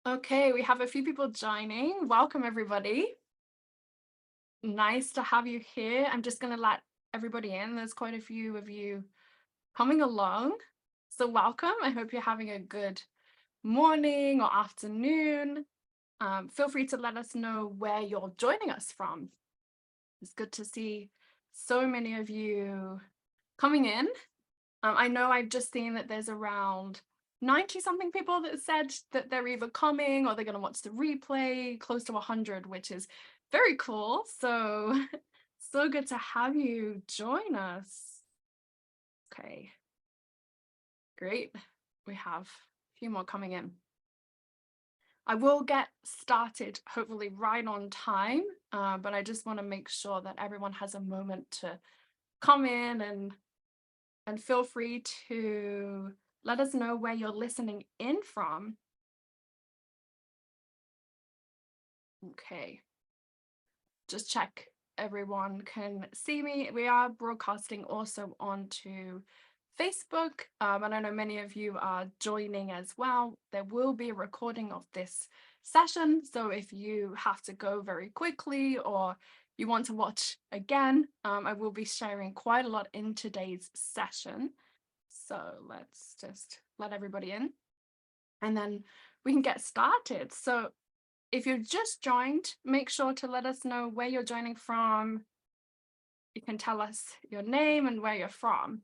Okay, we have a few people joining. Welcome, everybody. Nice to have you here. I'm just going to let everybody in. There's quite a few of you coming along. So, welcome. I hope you're having a good morning or afternoon. Feel free to let us know where you're joining us from. It's good to see so many of you coming in. I know I've just seen that there's around 90 something people that said that they're either coming or they're going to watch the replay, close to 100, which is very cool. So, so good to have you join us. Okay, great. We have a few more coming in. I will get started hopefully right on time, but I just want to make sure that everyone has a moment to come in and feel free to let us know where you're listening in from. Okay, just check everyone can see me. We are broadcasting also onto Facebook, and I know many of you are joining as well. There will be a recording of this session, so if you have to go very quickly or you want to watch again, I will be sharing quite a lot in today's session. So let's just let everybody in and then we can get started. So if you've just joined, make sure to let us know where you're joining from. You can tell us your name and where you're from.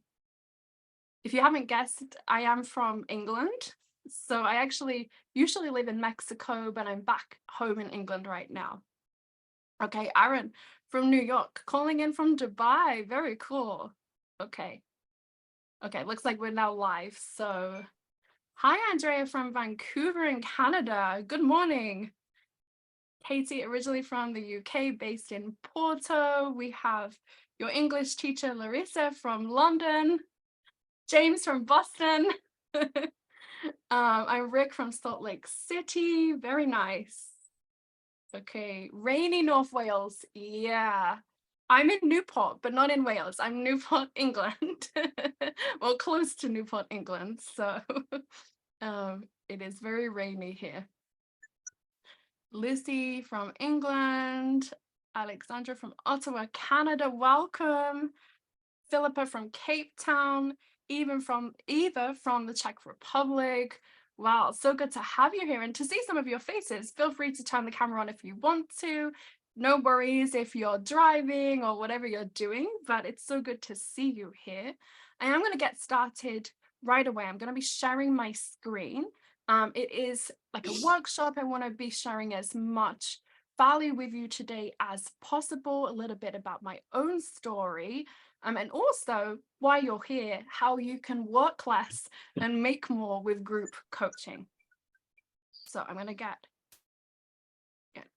If you haven't guessed, I am from England. So I actually usually live in Mexico, but I'm back home in England right now. Okay, Aaron from New York, calling in from Dubai. Very cool. Okay. Okay, looks like we're now live. So hi, Andrea from Vancouver in Canada. Good morning. Katie, originally from the UK, based in Porto. We have your English teacher, Larissa, from London. James from Boston. I'm Rick from Salt Lake City. Very nice. Okay, rainy North Wales. Yeah. I'm in Newport, but not in Wales. I'm Newport, England. Well, close to Newport, England. So it is very rainy here. Lucy from England, Alexandra from Ottawa, Canada, welcome. Philippa from Cape Town, Eva from the Czech Republic. Wow, so good to have you here and to see some of your faces. Feel free to turn the camera on if you want to. No worries if you're driving or whatever you're doing, but it's so good to see you here. I am going to get started right away. I'm going to be sharing my screen. It is like a workshop. I want to be sharing as much value with you today as possible, a little bit about my own story, and also why you're here, how you can work less and make more with group coaching. So I'm going to get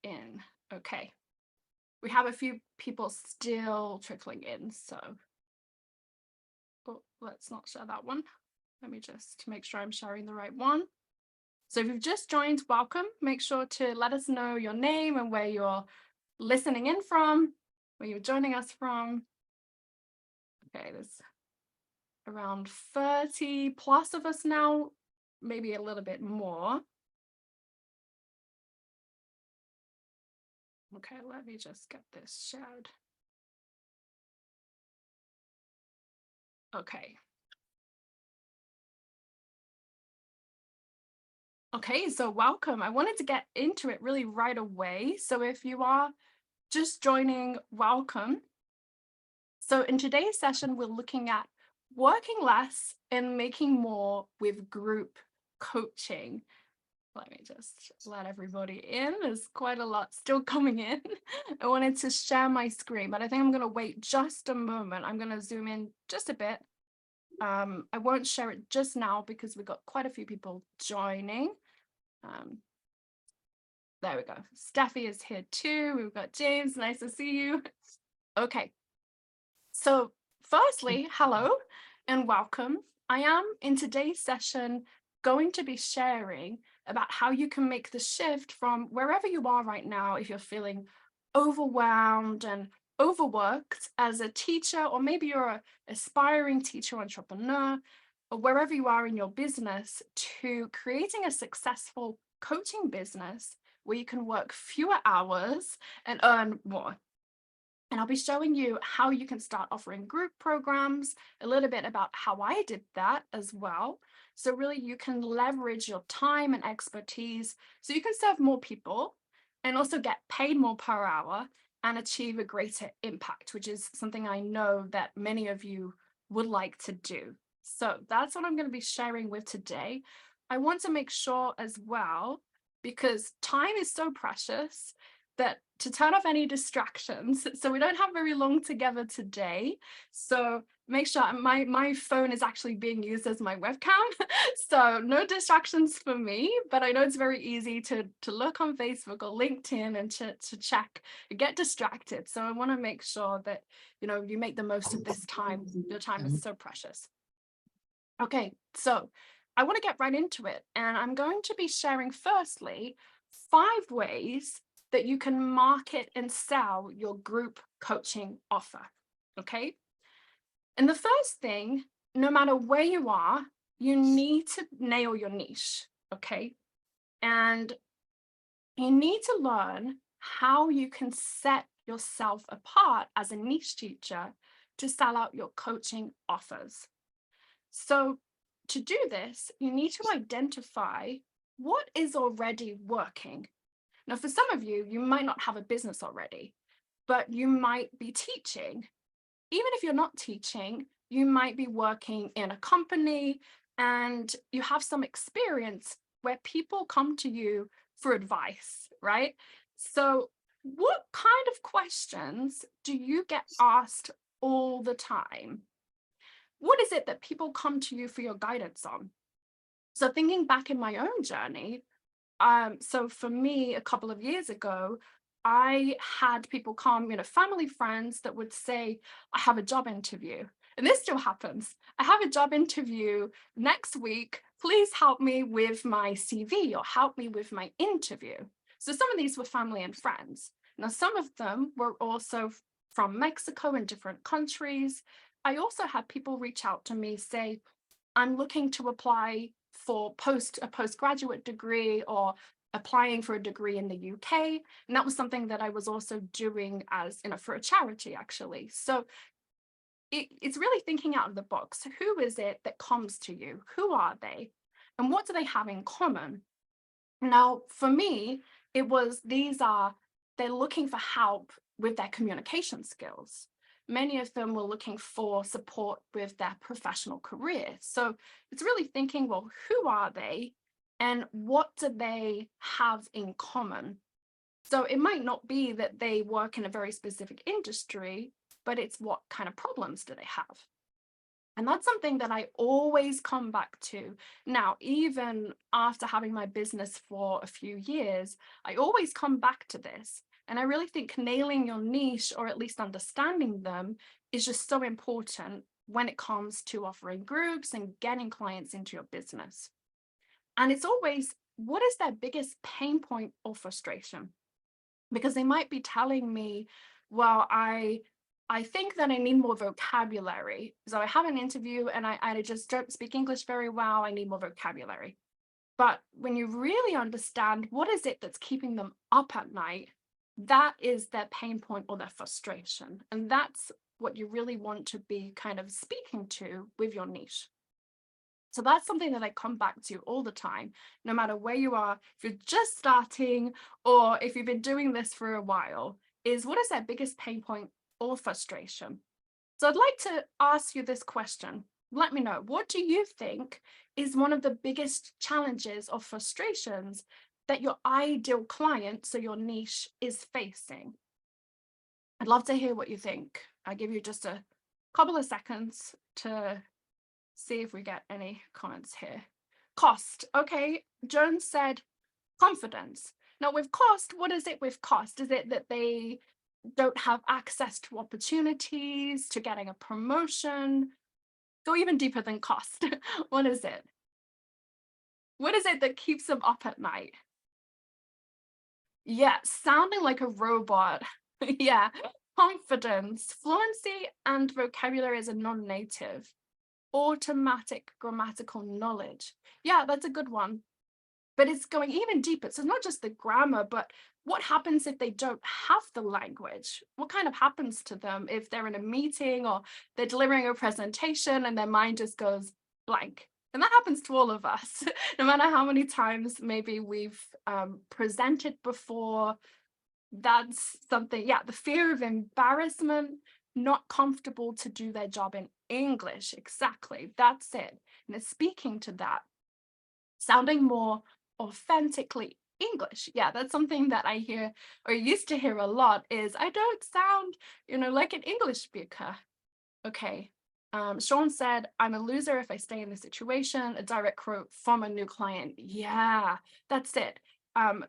in. Okay. We have a few people still trickling in, so let's not share that one. Let me just make sure I'm sharing the right one. So if you've just joined, welcome. Make sure to let us know your name and where you're listening in from, where you're joining us from. Okay, there's around 30 plus of us now, maybe a little bit more. Okay, let me just get this shared. Okay. Okay, so welcome. I wanted to get into it really right away. So if you are just joining, welcome. So in today's session, we're looking at working less and making more with group coaching. Let me just let everybody in. There's quite a lot still coming in. I wanted to share my screen, but I think I'm going to wait just a moment. I'm going to zoom in just a bit. I won't share it just now because we've got quite a few people joining. There we go. Steffi is here too. We've got James. Nice to see you. Okay. So firstly, hello and welcome. I am in today's session going to be sharing about how you can make the shift from wherever you are right now, if you're feeling overwhelmed and overworked as a teacher, or maybe you're an aspiring teacher, entrepreneur, or wherever you are in your business, to creating a successful coaching business where you can work fewer hours and earn more. And I'll be showing you how you can start offering group programs, a little bit about how I did that as well. So really you can leverage your time and expertise so you can serve more people and also get paid more per hour and achieve a greater impact, which is something I know that many of you would like to do. So that's what I'm going to be sharing with today. I want to make sure as well, because time is so precious, that to turn off any distractions. So we don't have very long together today. So make sure my phone is actually being used as my webcam. So no distractions for me, but I know it's very easy to look on Facebook or LinkedIn and to check, get distracted. So I want to make sure that, you make the most of this time. Your time is so precious. Okay, so I want to get right into it. And I'm going to be sharing firstly 5 ways that you can market and sell your group coaching offer. Okay. And the first thing, no matter where you are, you need to nail your niche. Okay. And you need to learn how you can set yourself apart as a niche teacher to sell out your coaching offers. So to do this, you need to identify what is already working. Now, for some of you, you might not have a business already, but you might be teaching. Even if you're not teaching, you might be working in a company and you have some experience where people come to you for advice, right? So what kind of questions do you get asked all the time? What is it that people come to you for your guidance on? So thinking back in my own journey, so for me, a couple of years ago, I had people come, family, friends that would say, I have a job interview. And this still happens. I have a job interview next week. Please help me with my CV or help me with my interview. So some of these were family and friends. Now, some of them were also from Mexico and different countries. I also had people reach out to me, say, I'm looking to apply for a postgraduate degree or applying for a degree in the UK. And that was something that I was also doing as, for a charity, actually. So it's really thinking out of the box. Who is it that comes to you? Who are they? And what do they have in common? Now, for me, it was they're looking for help with their communication skills. Many of them were looking for support with their professional career. So it's really thinking, well, who are they and what do they have in common? So it might not be that they work in a very specific industry, but it's what kind of problems do they have? And that's something that I always come back to. Now, even after having my business for a few years, I always come back to this. And I really think nailing your niche, or at least understanding them, is just so important when it comes to offering groups and getting clients into your business. And it's always, what is their biggest pain point or frustration? Because they might be telling me, well, I think that I need more vocabulary. So I have an interview and I just don't speak English very well. I need more vocabulary. But when you really understand what is it that's keeping them up at night, that is their pain point or their frustration. And that's what you really want to be kind of speaking to with your niche. So that's something that I come back to all the time, no matter where you are, if you're just starting or if you've been doing this for a while, is what is their biggest pain point or frustration? So I'd like to ask you this question. Let me know, what do you think is one of the biggest challenges or frustrations that your ideal client, so your niche, is facing? I'd love to hear what you think. I give you just a couple of seconds to see if we get any comments here. Cost. Okay, Jones said confidence. Now with cost, what is it with cost? Is it that they don't have access to opportunities, to getting a promotion? Go even deeper than cost. What is it? What is it that keeps them up at night? Yeah, sounding like a robot. Yeah, confidence, fluency, and vocabulary as a non-native. Automatic grammatical knowledge. Yeah, that's a good one. but it's going even deeper. So not just the grammar, but what happens if they don't have the language? What kind of happens to them if they're in a meeting or they're delivering a presentation and their mind just goes blank? And that happens to all of us, no matter how many times maybe we've presented before. That's something, yeah, the fear of embarrassment, not comfortable to do their job in English. Exactly. That's it. And it's speaking to that, sounding more authentically English. Yeah, that's something that I hear or used to hear a lot is I don't sound, like an English speaker. Okay. Sean said, I'm a loser if I stay in this situation. A direct quote from a new client. Yeah, that's it. And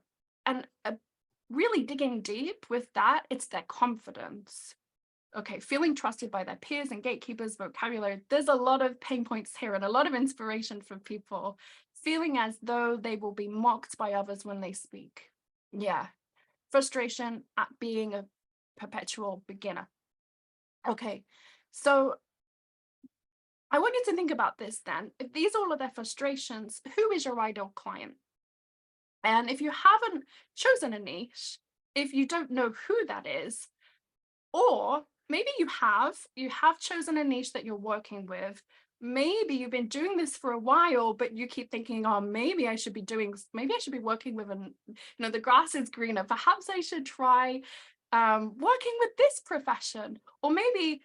really digging deep with that, it's their confidence. Okay, feeling trusted by their peers and gatekeepers, vocabulary. There's a lot of pain points here and a lot of inspiration for people. Feeling as though they will be mocked by others when they speak. Yeah, frustration at being a perpetual beginner. Okay, so I want you to think about this then. If these all are their frustrations, who is your ideal client? And if you haven't chosen a niche, if you don't know who that is, or maybe you have chosen a niche that you're working with. Maybe you've been doing this for a while, but you keep thinking, oh, maybe I should be working with the grass is greener. Perhaps I should try working with this profession. Or maybe,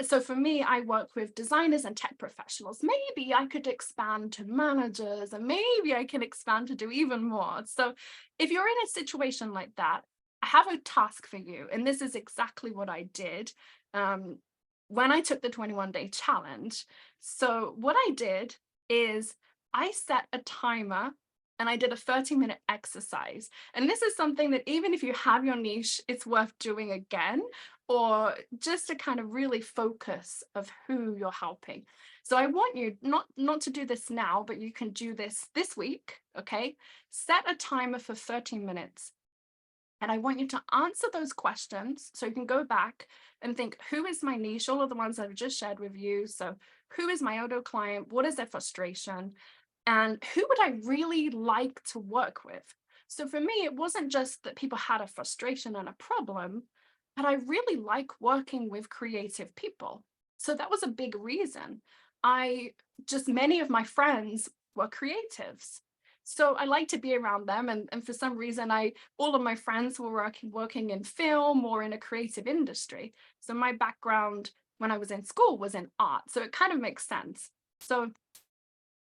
so for me, I work with designers and tech professionals. Maybe I could expand to managers, and maybe I can expand to do even more. So if you're in a situation like that, I have a task for you, and this is exactly what I did when I took the 21-day challenge. So what I did is I set a timer and I did a 30-minute exercise. And this is something that even if you have your niche, it's worth doing again, or just to kind of really focus of who you're helping. So I want you not to do this now, but you can do this week, okay? Set a timer for 30 minutes. And I want you to answer those questions. So you can go back and think, who is my niche? All of the ones I've just shared with you. So who is my auto client? What is their frustration? And who would I really like to work with? So for me, it wasn't just that people had a frustration and a problem, but I really like working with creative people. So that was a big reason. Many of my friends were creatives. So I like to be around them. And for some reason, all of my friends were working in film or in a creative industry. So my background when I was in school was in art. So it kind of makes sense. So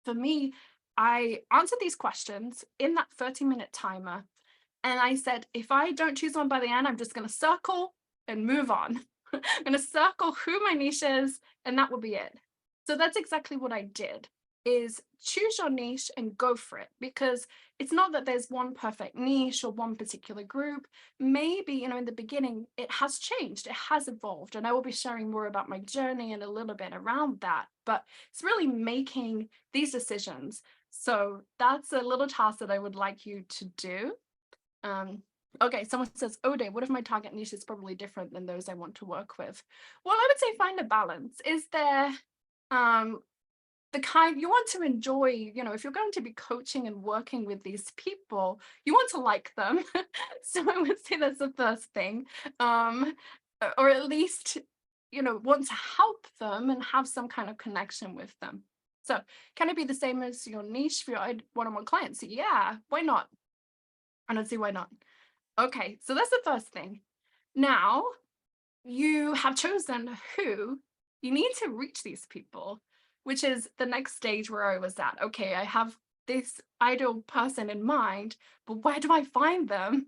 for me, I answered these questions in that 30-minute timer. And I said, if I don't choose one by the end, I'm just going to circle and move on. I'm going to circle who my niche is, and that will be it. So that's exactly what I did, is choose your niche and go for it, because it's not that there's one perfect niche or one particular group. Maybe, in the beginning, it has changed, it has evolved, and I will be sharing more about my journey and a little bit around that. But it's really making these decisions. So that's a little task that I would like you to do. Okay, someone says, Ode, what if my target niche is probably different than those I want to work with? Well, I would say find a balance. Is there the kind you want to enjoy, if you're going to be coaching and working with these people, you want to like them. So I would say that's the first thing. Or at least, want to help them and have some kind of connection with them. So can it be the same as your niche for your one-on-one clients? Yeah, why not? I don't see why not. Okay, so that's the first thing. Now you have chosen who you need to reach these people, which is the next stage where I was at. Okay, I have this ideal person in mind, but where do I find them?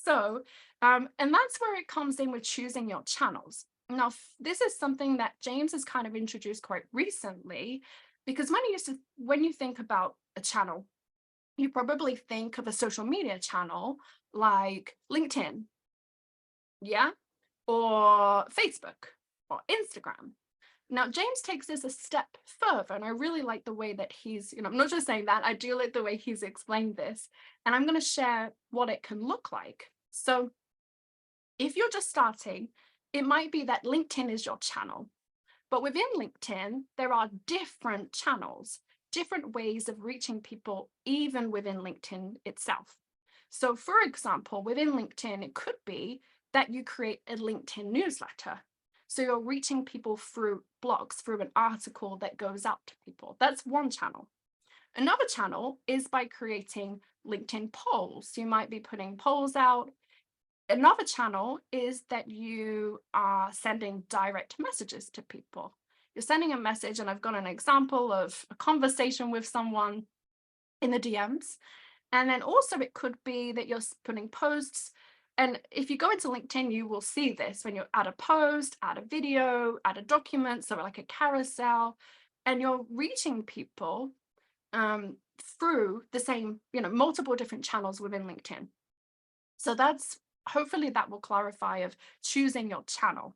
So, and that's where it comes in with choosing your channels. Now, this is something that James has kind of introduced quite recently, because when you think about a channel, you probably think of a social media channel like LinkedIn, yeah, or Facebook or Instagram. Now, James takes this a step further, and I really like the way that I'm not just saying that, I do like the way he's explained this, and I'm going to share what it can look like. So if you're just starting, it might be that LinkedIn is your channel, but within LinkedIn, there are different channels. different ways of reaching people, even within LinkedIn itself. So for example, within LinkedIn, it could be that you create a LinkedIn newsletter. So you're reaching people through blogs, through an article that goes out to people. That's one channel. Another channel is by creating LinkedIn polls. You might be putting polls out. Another channel is that you are sending direct messages to people. You're sending a message, and I've got an example of a conversation with someone in the DMs. And then also it could be that you're putting posts. And if you go into LinkedIn, you will see this when you add a post, add a video, add a document, so like a carousel, and you're reaching people through the same, multiple different channels within LinkedIn. So that's, hopefully that will clarify of choosing your channel.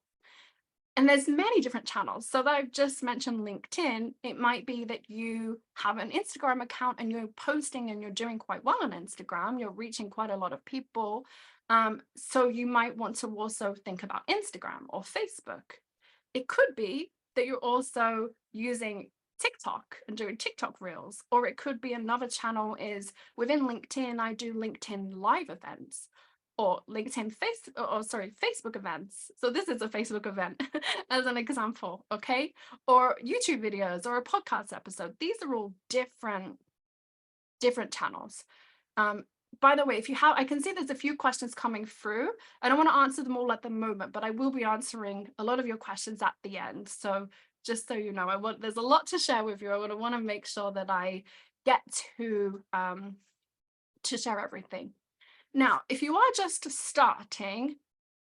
And there's many different channels. So that I've just mentioned LinkedIn, it might be that you have an Instagram account and you're posting and you're doing quite well on Instagram. You're reaching quite a lot of people. So you might want to also think about Instagram or Facebook. It could be that you're also using TikTok and doing TikTok reels, or it could be another channel is within LinkedIn, I do LinkedIn live events or Facebook events. So this is a Facebook event as an example, okay? Or YouTube videos or a podcast episode. These are all different channels. By the way, if you have, I can see there's a few questions coming through. I don't want to answer them all at the moment, but I will be answering a lot of your questions at the end. So just so you know, there's a lot to share with you. I want to make sure that I get to share everything. Now, if you are just starting,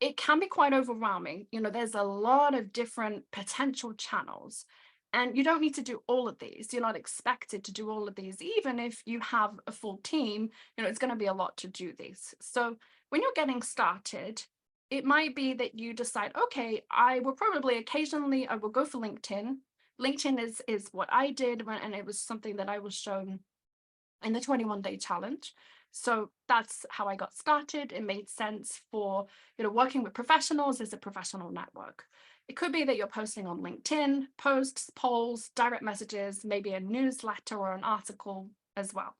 it can be quite overwhelming. There's a lot of different potential channels, and you don't need to do all of these. You're not expected to do all of these. Even if you have a full team, it's going to be a lot to do these. So when you're getting started, it might be that you decide, okay, I will probably occasionally, I will go for LinkedIn. LinkedIn is what I did and it was something that I was shown in the 21-day challenge. So that's how I got started. It made sense for, working with professionals as a professional network. It could be that you're posting on LinkedIn, posts, polls, direct messages, maybe a newsletter or an article as well.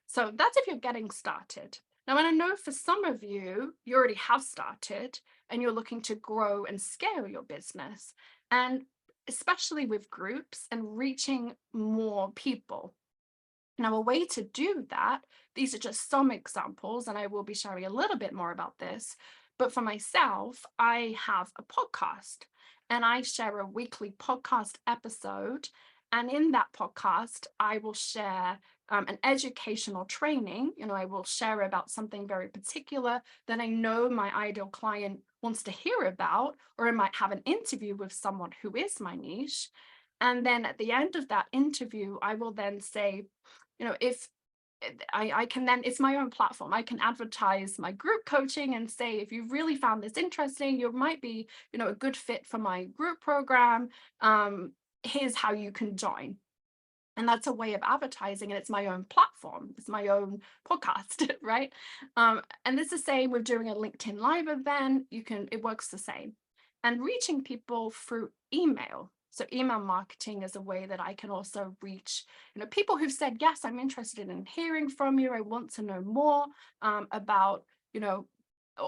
So that's if you're getting started. Now, and I know for some of you, you already have started and you're looking to grow and scale your business, and especially with groups and reaching more people. Now, a way to do that, these are just some examples, and I will be sharing a little bit more about this. But for myself, I have a podcast and I share a weekly podcast episode. And in that podcast, I will share an educational training. I will share about something very particular that I know my ideal client wants to hear about, or I might have an interview with someone who is my niche. And then at the end of that interview, I will then say, if I can then, it's my own platform. I can advertise my group coaching and say, if you really found this interesting, you might be, a good fit for my group program. Here's how you can join. And that's a way of advertising, and it's my own platform. It's my own podcast, right? And it's the same with doing a LinkedIn live event. It works the same. And reaching people through email. So email marketing is a way that I can also reach, people who've said, yes, I'm interested in hearing from you. I want to know more about,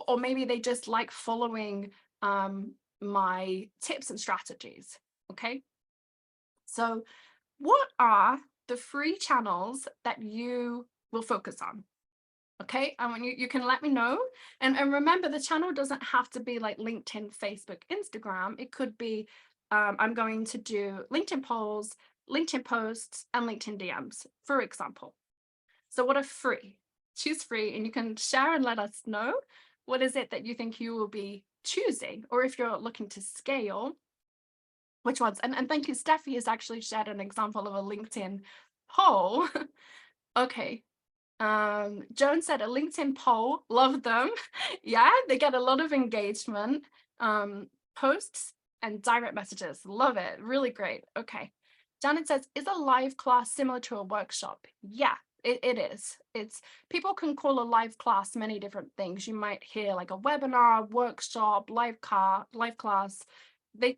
or maybe they just like following my tips and strategies. Okay. So what are the free channels that you will focus on? Okay, I want you can let me know. And remember, the channel doesn't have to be like LinkedIn, Facebook, Instagram. It could be, I'm going to do LinkedIn polls, LinkedIn posts, and LinkedIn DMs, for example. So what are free? Choose free, and you can share and let us know what is it that you think you will be choosing, or if you're looking to scale, which ones. And thank you, Steffi has actually shared an example of a LinkedIn poll. Okay. Joan said a LinkedIn poll, love them. Yeah, they get a lot of engagement, posts and direct messages. Love it. Really great. Okay. Janet says, is a live class similar to a workshop? Yeah, it is. People can call a live class many different things. You might hear like a webinar, workshop, live class.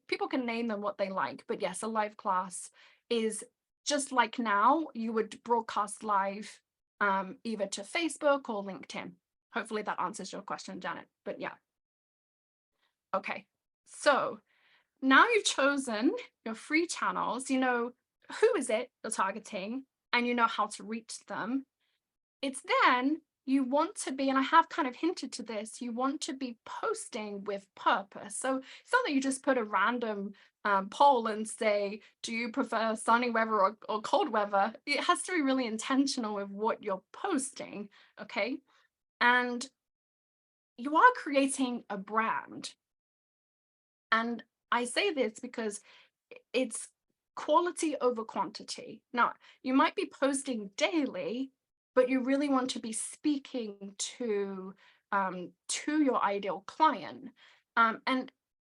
People can name them what they like, but yes, a live class is just like now, you would broadcast live either to Facebook or LinkedIn. Hopefully that answers your question, Janet. But yeah. Okay. So now you've chosen your free channels, you know who is it you're targeting, and you know how to reach them. It's then you want to be, and I have kind of hinted to this, you want to be posting with purpose. So it's not that you just put a random poll and say, do you prefer sunny weather or cold weather? It has to be really intentional with what you're posting, okay? And you are creating a brand. And I say this because it's quality over quantity. Now, you might be posting daily, but you really want to be speaking to your ideal client. And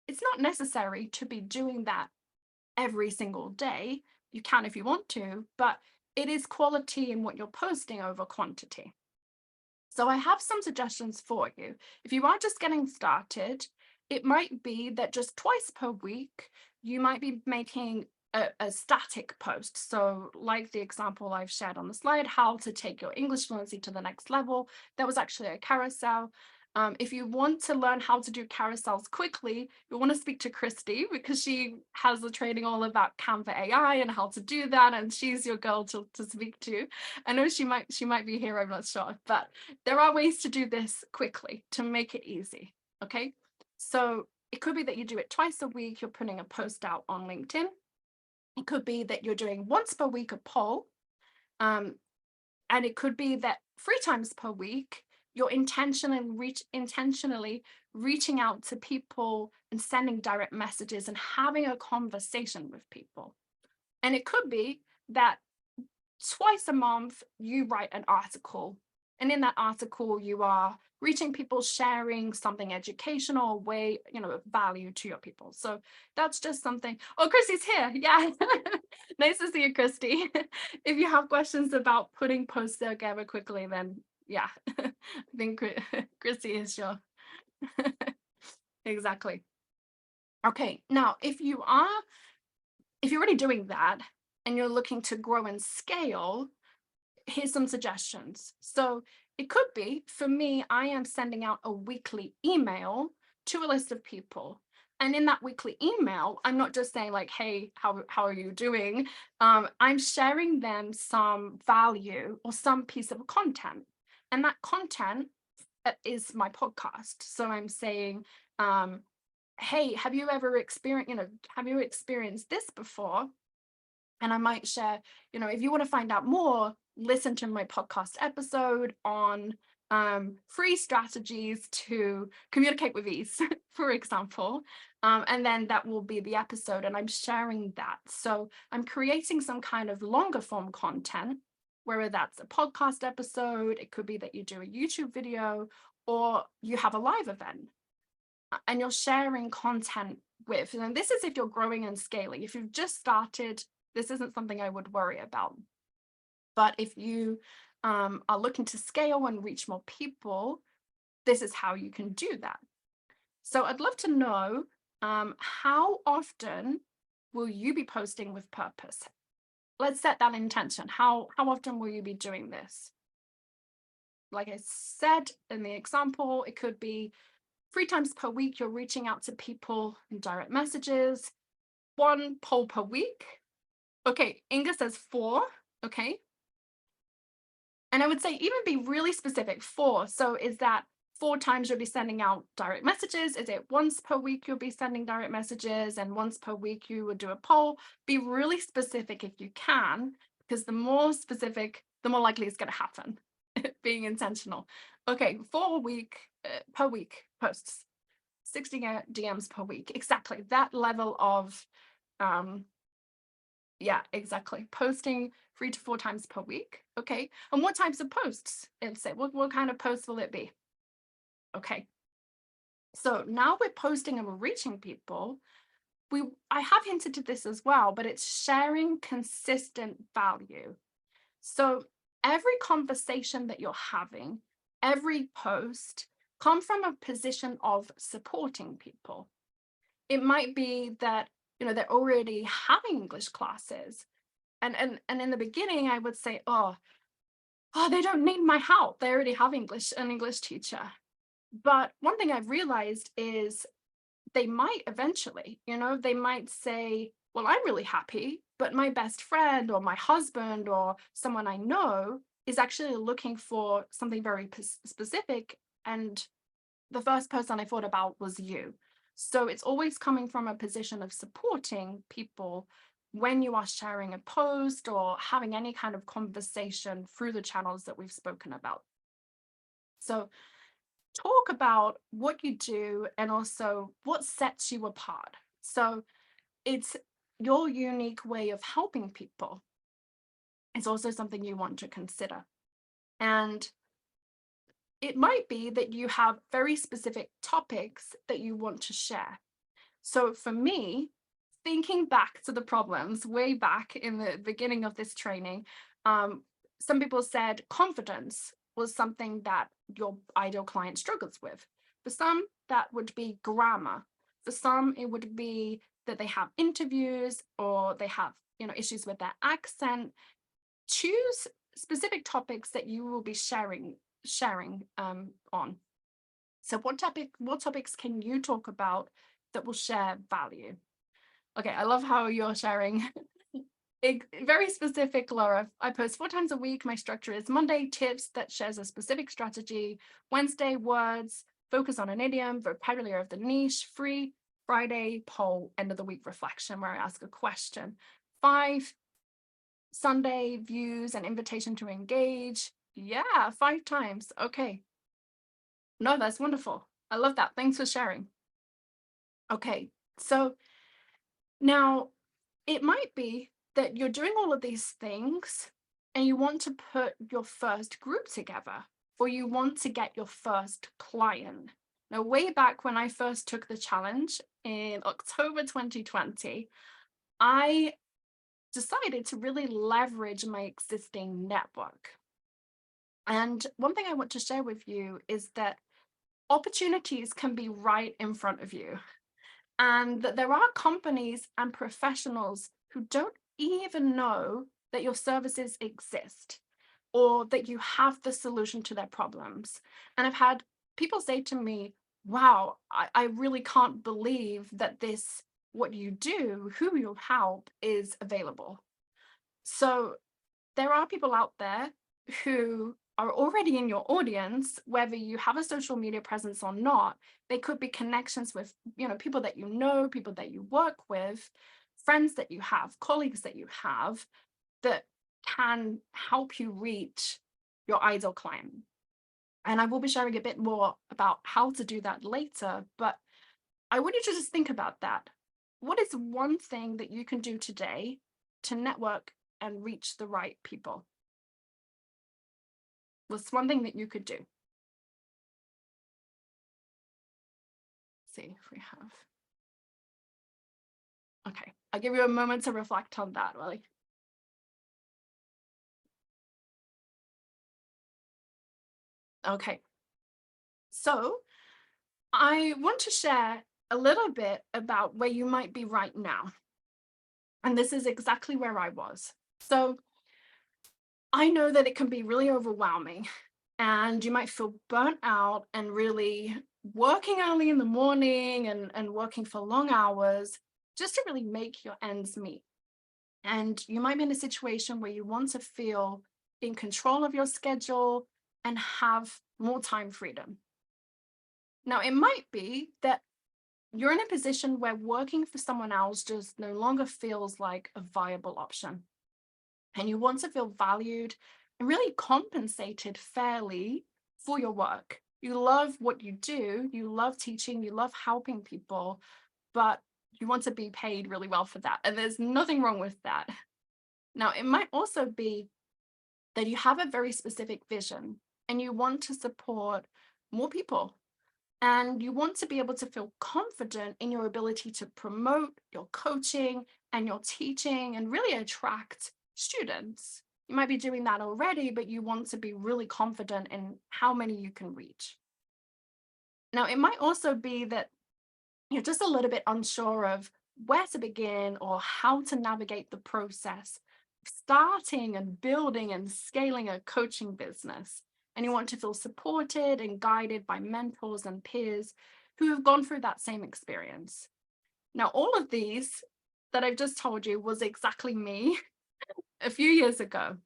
it's not necessary to be doing that every single day. You can if you want to, but it is quality in what you're posting over quantity. So I have some suggestions for you. If you are just getting started, it might be that just twice per week, you might be making a static post. So like the example I've shared on the slide, how to take your English fluency to the next level, that was actually a carousel. If you want to learn how to do carousels quickly, you want to speak to Christy because she has the training all about Canva AI and how to do that. And she's your girl to speak to. I know she might be here, I'm not sure, but there are ways to do this quickly to make it easy. Okay. So it could be that you do it twice a week, you're putting a post out on LinkedIn. It could be that you're doing once per week a poll. And it could be that 3 times per week, you're intentionally reaching out to people and sending direct messages and having a conversation with people. And it could be that twice a month, you write an article. And in that article, you are reaching people, sharing something educational, way, of value to your people. So that's just something. Oh, Christy's here. Yeah. Nice to see you, Christy. If you have questions about putting posts together quickly, then yeah, I think Christy is your. Exactly. Okay. Now, if you're already doing that and you're looking to grow and scale, here's some suggestions. So it could be, for me, I am sending out a weekly email to a list of people. And in that weekly email, I'm not just saying like, hey, how are you doing? I'm sharing them some value or some piece of content. And that content is my podcast. So I'm saying, hey, have you experienced this before? And I might share, if you want to find out more, listen to my podcast episode on free strategies to communicate with ease, for example. And then that will be the episode, and I'm sharing that. So I'm creating some kind of longer form content, whether that's a podcast episode, it could be that you do a YouTube video, or you have a live event and you're sharing content with. And this is if you're growing and scaling. If you've just started, this isn't something I would worry about. But if you are looking to scale and reach more people, this is how you can do that. So I'd love to know, how often will you be posting with purpose? Let's set that intention. How often will you be doing this? Like I said in the example, it could be 3 times per week, you're reaching out to people in direct messages, 1 poll per week. Okay, Inga says 4, okay. And I would say even be really specific, 4. So is that 4 times you'll be sending out direct messages? Is it once per week you'll be sending direct messages and once per week you would do a poll? Be really specific if you can, because the more specific, the more likely it's going to happen. Being intentional. Okay, 4 per week posts, 60 DMs per week. Exactly that level of yeah, exactly. Posting 3 to 4 times per week. Okay. And what types of posts? It's what kind of posts will it be? Okay. So now we're posting and we're reaching people. I have hinted to this as well, but it's sharing consistent value. So every conversation that you're having, every post, come from a position of supporting people. It might be that they're already having English classes, And in the beginning, I would say, oh, they don't need my help. They already have an English teacher. But one thing I've realized is they might eventually, they might say, well, I'm really happy, but my best friend or my husband or someone I know is actually looking for something very specific. And the first person I thought about was you. So it's always coming from a position of supporting people when you are sharing a post or having any kind of conversation through the channels that we've spoken about. So talk about what you do and also what sets you apart. So it's your unique way of helping people. It's also something you want to consider. And it might be that you have very specific topics that you want to share. So for me, thinking back to the problems way back in the beginning of this training, some people said confidence was something that your ideal client struggles with. For some, that would be grammar. For some, it would be that they have interviews or they have, issues with their accent. Choose specific topics that you will be sharing on. So what topics can you talk about that will share value? Okay, I love how you're sharing. Very specific, Laura. I post 4 times a week. My structure is Monday, tips that shares a specific strategy. Wednesday, words, focus on an idiom, vocabulary of the niche. Free. Friday, poll, end of the week reflection, where I ask a question. 5, Sunday, views and invitation to engage. Yeah, 5 times. Okay. No, that's wonderful. I love that. Thanks for sharing. Okay, so now it might be that you're doing all of these things and you want to put your first group together, or you want to get your first client. Now, way back when I first took the challenge in October 2020, I decided to really leverage my existing network. And one thing I want to share with you is that opportunities can be right in front of you, and that there are companies and professionals who don't even know that your services exist or that you have the solution to their problems. And I've had people say to me, wow, I really can't believe that what you do, who you help, is available. So there are people out there who are already in your audience, whether you have a social media presence or not. They could be connections with, people that you know, people that you work with, friends that you have, colleagues that you have, that can help you reach your ideal client. And I will be sharing a bit more about how to do that later, but I want you to just think about that. What is one thing that you can do today to network and reach the right people? What's one thing that you could do? Let's see if we have. Okay, I'll give you a moment to reflect on that, Willie. Okay, so I want to share a little bit about where you might be right now. And this is exactly where I was. So I know that it can be really overwhelming and you might feel burnt out and really working early in the morning and working for long hours just to really make your ends meet. And you might be in a situation where you want to feel in control of your schedule and have more time freedom. Now, it might be that you're in a position where working for someone else just no longer feels like a viable option. And you want to feel valued and really compensated fairly for your work. You love what you do, you love teaching, you love helping people, but you want to be paid really well for that. And there's nothing wrong with that. Now, it might also be that you have a very specific vision and you want to support more people. And you want to be able to feel confident in your ability to promote your coaching and your teaching and really attract students. You might be doing that already, but you want to be really confident in how many you can reach. Now, it might also be that you're just a little bit unsure of where to begin or how to navigate the process starting and building and scaling a coaching business, and you want to feel supported and guided by mentors and peers who have gone through that same experience. Now, all of these that I've just told you was exactly me a few years ago.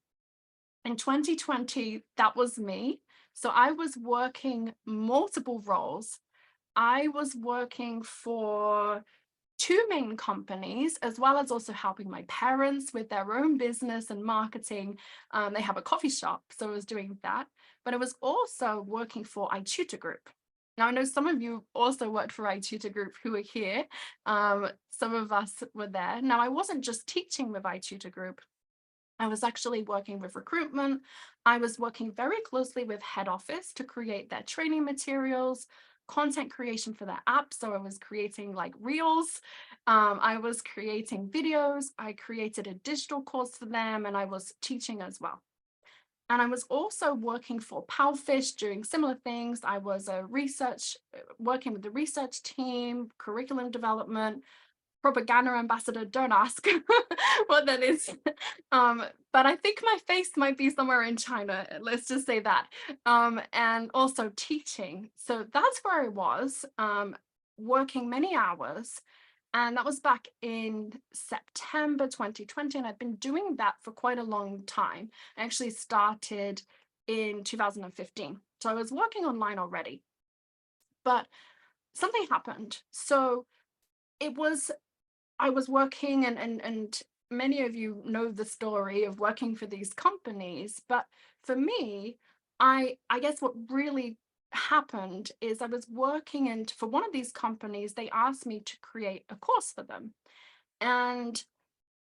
In 2020, that was me. So I was working multiple roles. I was working for two main companies, as well as also helping my parents with their own business and marketing. They have a coffee shop, so I was doing that. But I was also working for iTutor Group. Now, I know some of you also worked for iTutor Group who are here. Some of us were there. Now, I wasn't just teaching with iTutor Group. I was actually working with recruitment. I was working very closely with head office to create their training materials, content creation for their app. So I was creating like reels. I was creating videos. I created a digital course for them, and I was teaching as well. And I was also working for Palfish doing similar things. I was working with the research team, curriculum development, propaganda ambassador, don't ask what that is. But I think my face might be somewhere in China, let's just say that. And also teaching. So that's where I was, working many hours. And that was back in September 2020. And I've been doing that for quite a long time. I actually started in 2015. So I was working online already. But something happened. So it was I was working, and many of you know the story of working for these companies. But for me, I guess what really happened is I was working, and for one of these companies, they asked me to create a course for them. And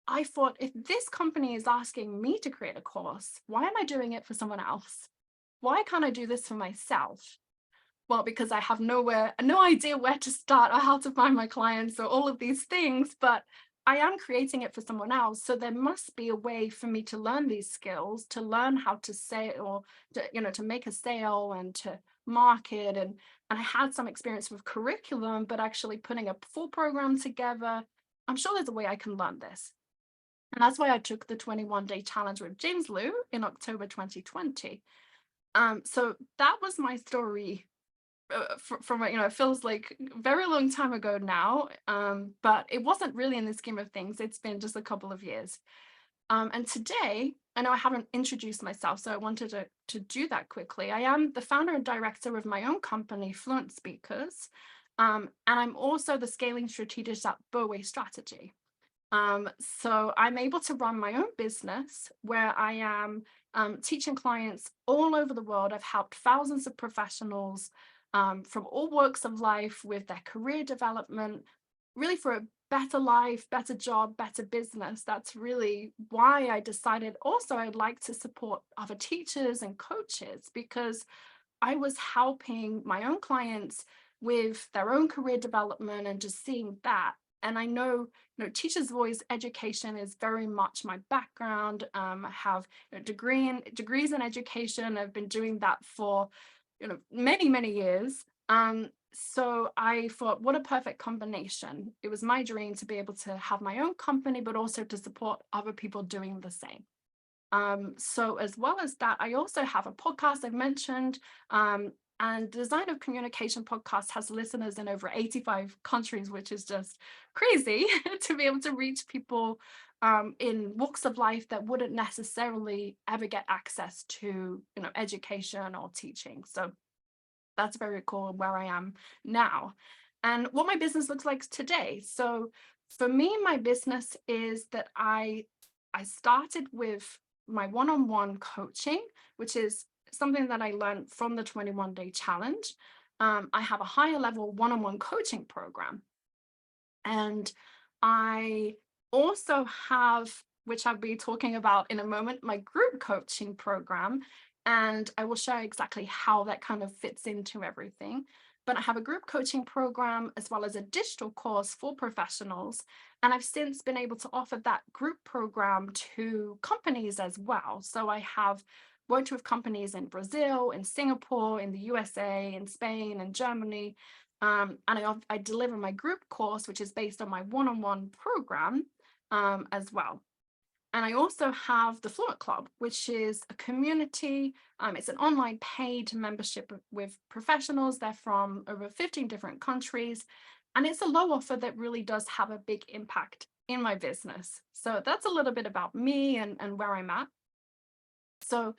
I thought, if this company is asking me to create a course, why am I doing it for someone else? Why can't I do this for myself? Well, because I have no idea where to start or how to find my clients or all of these things, but I am creating it for someone else. So there must be a way for me to learn these skills, to learn how to say, or to make a sale and to market. And I had some experience with curriculum, but actually putting a full program together, I'm sure there's a way I can learn this. And that's why I took the 21-day challenge with James Liu in October 2020. So that was my story, from it feels like a very long time ago now, but it wasn't really in the scheme of things. It's been just a couple of years. And today, I know I haven't introduced myself, so I wanted to do that quickly. I am the founder and director of my own company, Fluent Speakers, and I'm also the scaling strategist at Boway Strategy. So I'm able to run my own business where I am teaching clients all over the world. I've helped thousands of professionals from all walks of life with their career development, really for a better life, better job, better business. That's really why I decided also I'd like to support other teachers and coaches, because I was helping my own clients with their own career development and just seeing that. And I know, teacher's voice education is very much my background. I have degrees in education. I've been doing that for, many, many years. So I thought, what a perfect combination. It was my dream to be able to have my own company, but also to support other people doing the same. So as well as that, I also have a podcast I've mentioned, and Design of Communication podcast has listeners in over 85 countries, which is just crazy to be able to reach people in walks of life that wouldn't necessarily ever get access to, education or teaching. So that's very cool where I am now. And what my business looks like today. So for me, my business is that I started with my one-on-one coaching, which is something that I learned from the 21-day challenge. I have a higher level one-on-one coaching program. And I also have, which I'll be talking about in a moment, my group coaching program. And I will share exactly how that kind of fits into everything. But I have a group coaching program as well as a digital course for professionals. And I've since been able to offer that group program to companies as well. So I have worked with companies in Brazil, in Singapore, in the USA, in Spain, and Germany. And I deliver my group course, which is based on my one-on-one program as well. And I also have the Fluent Club, which is a community. It's an online paid membership with professionals. They're from over 15 different countries. And it's a low offer that really does have a big impact in my business. So that's a little bit about me and where I'm at. So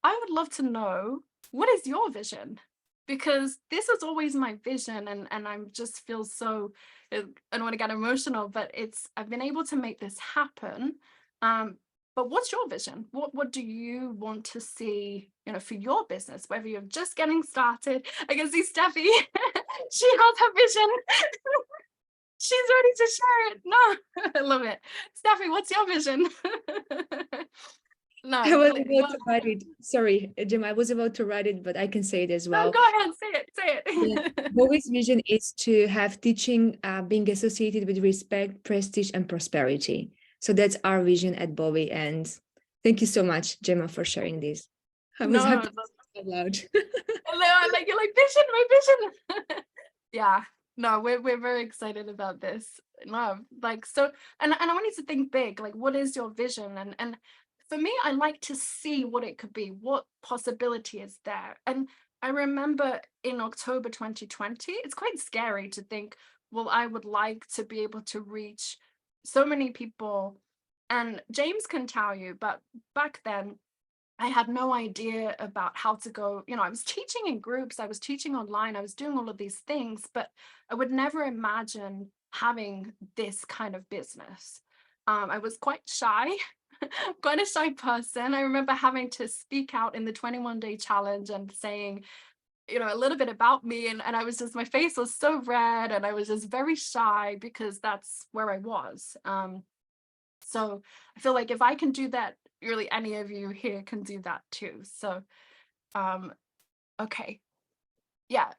I would love to know, what is your vision? Because this was always my vision, and I'm just feel so, I don't want to get emotional, but I've been able to make this happen. Um, but what's your vision? What do you want to see, for your business, whether you're just getting started? I can see Steffi, she has her vision. She's ready to share it. No, I love it. Steffi, what's your vision? I No, was please, about to write it. Sorry, Gemma, I was about to write it, but I can say it as no, well. go ahead, say Yeah. it. Bowie's vision is to have teaching being associated with respect, prestige, and prosperity. So that's our vision at Bowie. And thank you so much, Gemma, for sharing this. I was No, happy to say it out loud. like you're like, vision, my vision. Yeah, no, we're very excited about this. No, like, so, and I want you to think big. Like, what is your vision? And for me, I like to see what it could be, what possibility is there. And I remember in October 2020, it's quite scary to think, well, I would like to be able to reach so many people. And James can tell you, but back then I had no idea about how to go. I was teaching in groups, I was teaching online, I was doing all of these things, but I would never imagine having this kind of business. I was quite shy, quite a shy person. I remember having to speak out in the 21-day challenge and saying, a little bit about me. And I was just, my face was so red, and I was just very shy because that's where I was. So I feel like if I can do that, really any of you here can do that too. So, okay. Yeah.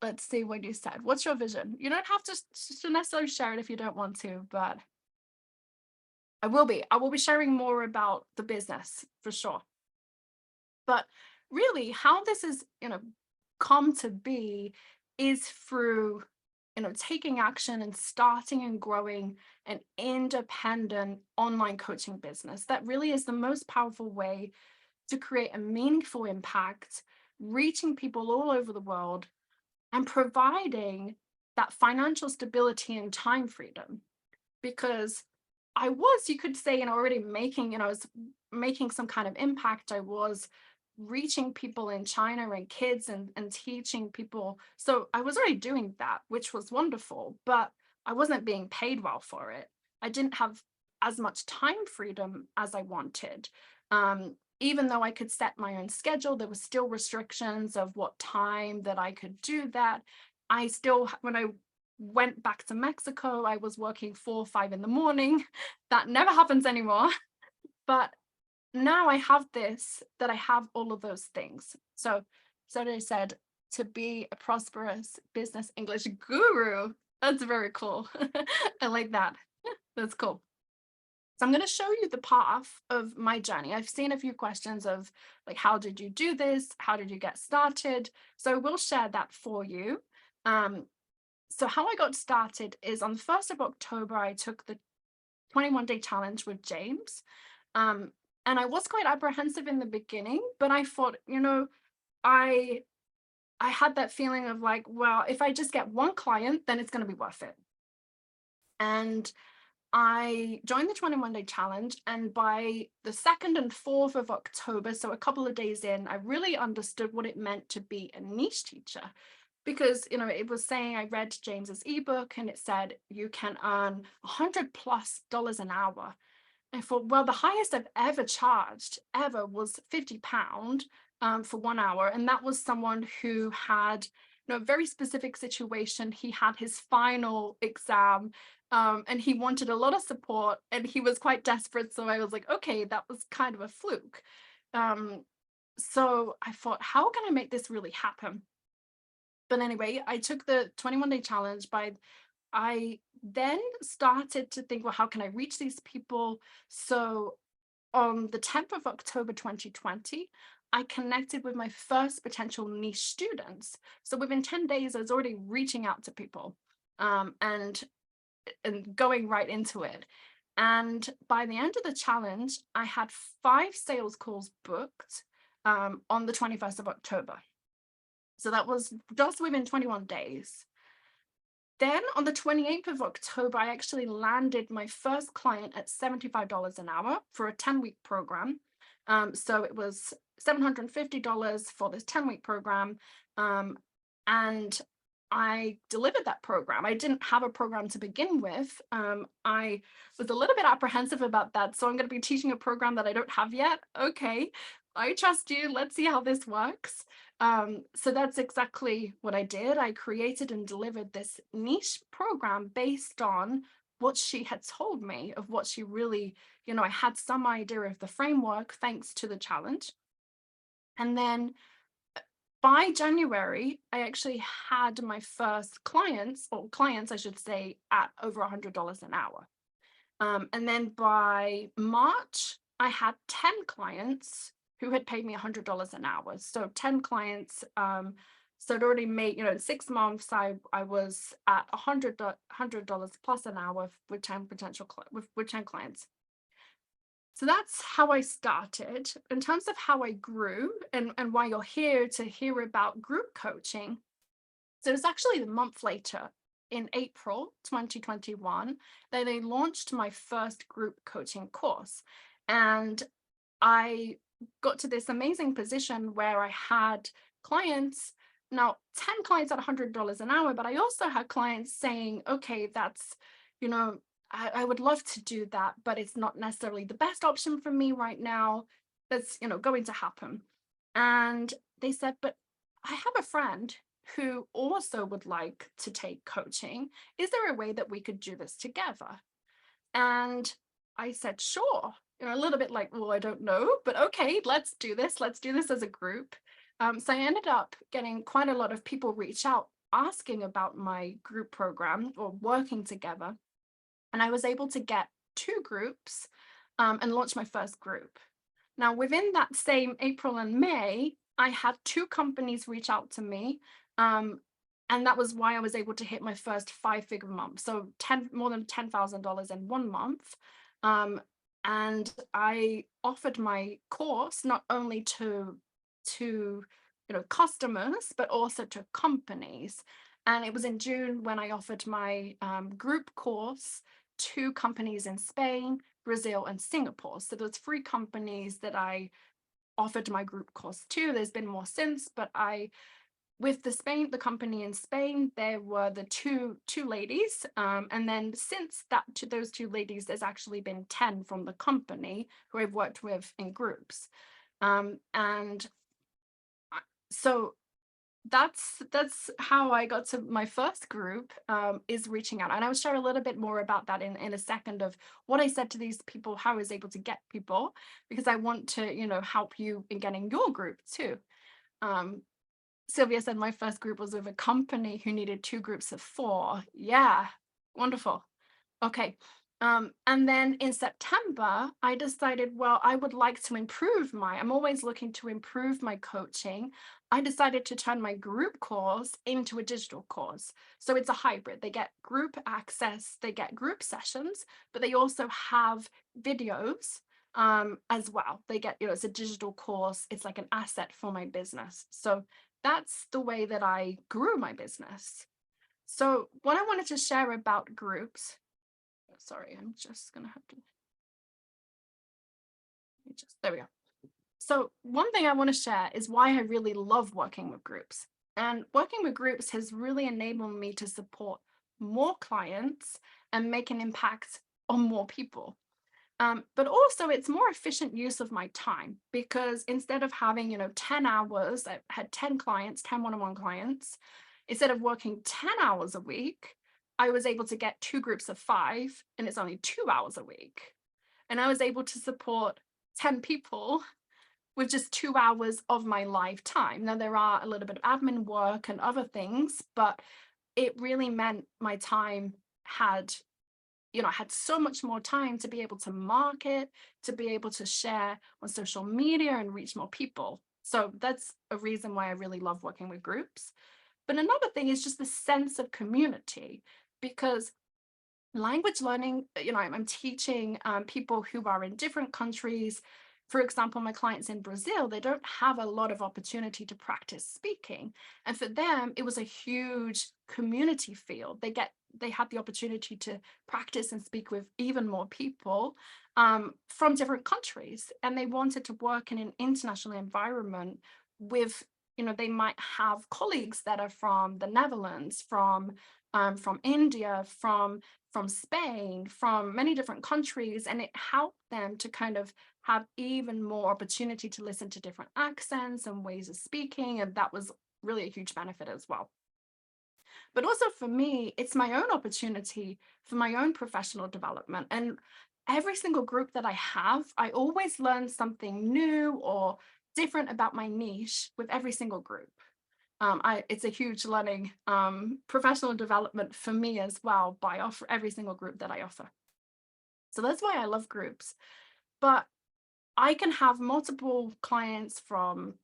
Let's see what you said. What's your vision? You don't have to necessarily share it if you don't want to, but I will be sharing more about the business for sure. But really how this is, come to be is through, taking action and starting and growing an independent online coaching business. That really is the most powerful way to create a meaningful impact, reaching people all over the world and providing that financial stability and time freedom. Because you could say, already making, I was making some kind of impact. I was reaching people in China and kids and teaching people. So I was already doing that, which was wonderful, but I wasn't being paid well for it. I didn't have as much time freedom as I wanted. Even though I could set my own schedule, there was still restrictions of what time that I could do that. I still, when I went back to Mexico, I was working 4 or 5 in the morning. That never happens anymore. But now I have this, that I have all of those things. So I said, to be a prosperous business English guru. That's very cool. I like that. That's cool. So I'm going to show you the path of my journey. I've seen a few questions of like, how did you do this? How did you get started? So we'll share that for you. So how I got started is on the 1st of October, I took the 21-day challenge with James. And I was quite apprehensive in the beginning, but I thought, I had that feeling of like, well, if I just get one client, then it's going to be worth it. And I joined the 21-day challenge, and by the 2nd and 4th of October, so a couple of days in, I really understood what it meant to be a niche teacher. Because, it was saying, I read James's ebook and it said you can earn $100+ an hour. I thought, well, the highest I've ever charged was £50 for 1 hour. And that was someone who had, a very specific situation. He had his final exam and he wanted a lot of support and he was quite desperate. So I was like, okay, that was kind of a fluke. So I thought, how can I make this really happen? But anyway, I took the 21-day challenge. I then started to think, well, how can I reach these people? So on the 10th of October 2020, I connected with my first potential niche students. So within 10 days, I was already reaching out to people and going right into it. And by the end of the challenge, I had 5 sales calls booked on the 21st of October. So that was just within 21 days. Then on the 28th of October, I actually landed my first client at $75 an hour for a 10-week program. So it was $750 for this 10-week program. And I delivered that program. I didn't have a program to begin with. I was a little bit apprehensive about that. So I'm going to be teaching a program that I don't have yet. Okay, I trust you. Let's see how this works. So that's exactly what I did. I created and delivered this niche program based on what she had told me of what she really, I had some idea of the framework thanks to the challenge. And then by January, I actually had my first clients, or clients, I should say, at over $100 an hour. And then by March, I had 10 clients who had paid me $100 an hour. So 10 clients. So it already made, in 6 months, I was at $100 plus an hour with 10 with 10 clients. So that's how I started. In terms of how I grew and why you're here to hear about group coaching. So it was actually a month later, in April 2021, that they launched my first group coaching course. And I got to this amazing position where I had clients, now 10 clients at $100 an hour, but I also had clients saying, okay, that's, I would love to do that, but it's not necessarily the best option for me right now. That's, going to happen. And they said, but I have a friend who also would like to take coaching. Is there a way that we could do this together? And I said, sure, a little bit like, well, I don't know, but okay, let's do this. Let's do this as a group. So I ended up getting quite a lot of people reach out asking about my group program or working together. And I was able to get 2 groups and launch my first group. Now, within that same April and May, I had 2 companies reach out to me. And that was why I was able to hit my first 5-figure month. So more than $10,000 in 1 month. And I offered my course not only to customers, but also to companies. And it was in June when I offered my group course to companies in Spain, Brazil, and Singapore. So there's 3 companies that I offered my group course to. There's been more since, but with the company in Spain, there were the two ladies. And then since those 2 ladies, there's actually been 10 from the company who I've worked with in groups. And so that's how I got to my first group, is reaching out. And I will share a little bit more about that in a second of what I said to these people, how I was able to get people, because I want to, help you in getting your group too. Sylvia said my first group was with a company who needed 2 groups of 4. Yeah, wonderful. Okay. And then in September, I decided, well, I would like to I'm always looking to improve my coaching. I decided to turn my group course into a digital course. So it's a hybrid. They get group access, they get group sessions, but they also have videos as well. They get, it's a digital course. It's like an asset for my business. So that's the way that I grew my business. So what I wanted to share about groups, sorry, I'm just gonna have to, there we go. So one thing I want to share is why I really love working with groups. And working with groups has really enabled me to support more clients and make an impact on more people. But also it's more efficient use of my time, because instead of having, 10 hours, I had 10 clients, 10 one-on-one clients. Instead of working 10 hours a week, I was able to get 2 groups of 5, and it's only 2 hours a week. And I was able to support 10 people with just 2 hours of my live time. Now, there are a little bit of admin work and other things, but it really meant my time had, I had so much more time to be able to market, to be able to share on social media and reach more people. So that's a reason why I really love working with groups. But another thing is just the sense of community, because language learning, I'm teaching people who are in different countries. For example, my clients in Brazil, they don't have a lot of opportunity to practice speaking. And for them, it was a huge community field. They had the opportunity to practice and speak with even more people from different countries. And they wanted to work in an international environment with, they might have colleagues that are from the Netherlands, from India, from Spain, from many different countries, and it helped them to kind of have even more opportunity to listen to different accents and ways of speaking, and that was really a huge benefit as well. But also for me, it's my own opportunity for my own professional development. And every single group that I have, I always learn something new or different about my niche with every single group. It's a huge learning professional development for me as well by offer every single group that I offer. So that's why I love groups. But I can have multiple clients from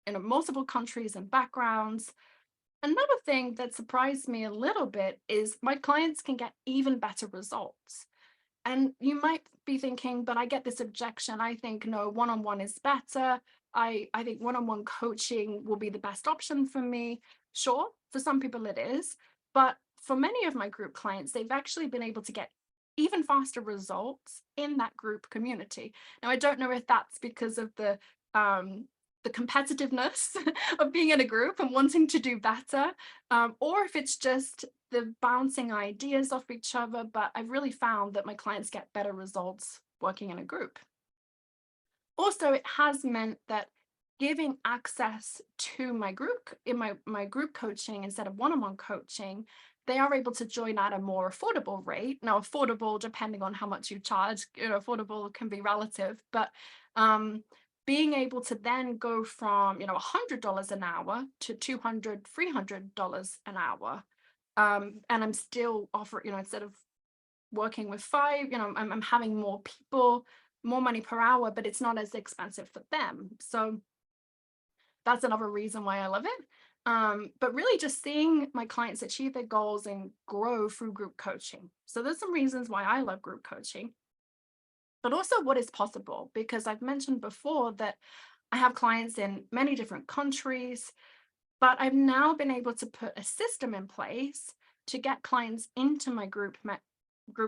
multiple countries and backgrounds. Another thing that surprised me a little bit is my clients can get even better results. And you might be thinking, but I get this objection. I think, no, one-on-one is better. I think one-on-one coaching will be the best option for me. Sure, for some people it is. But for many of my group clients, they've actually been able to get even faster results in that group community. Now, I don't know if that's because of the competitiveness of being in a group and wanting to do better, or if it's just the bouncing ideas off each other, but I've really found that my clients get better results working in a group. Also, it has meant that giving access to my group in my group coaching instead of one-on-one coaching, they are able to join at a more affordable rate. Now, affordable, depending on how much you charge, affordable can be relative, but being able to then go from, $100 an hour to $200, $300 an hour. And I'm still offering, instead of working with five, I'm having more people, more money per hour, but it's not as expensive for them. So that's another reason why I love it. But really just seeing my clients achieve their goals and grow through group coaching. So there's some reasons why I love group coaching, but also what is possible, because I've mentioned before that I have clients in many different countries, but I've now been able to put a system in place to get clients into my group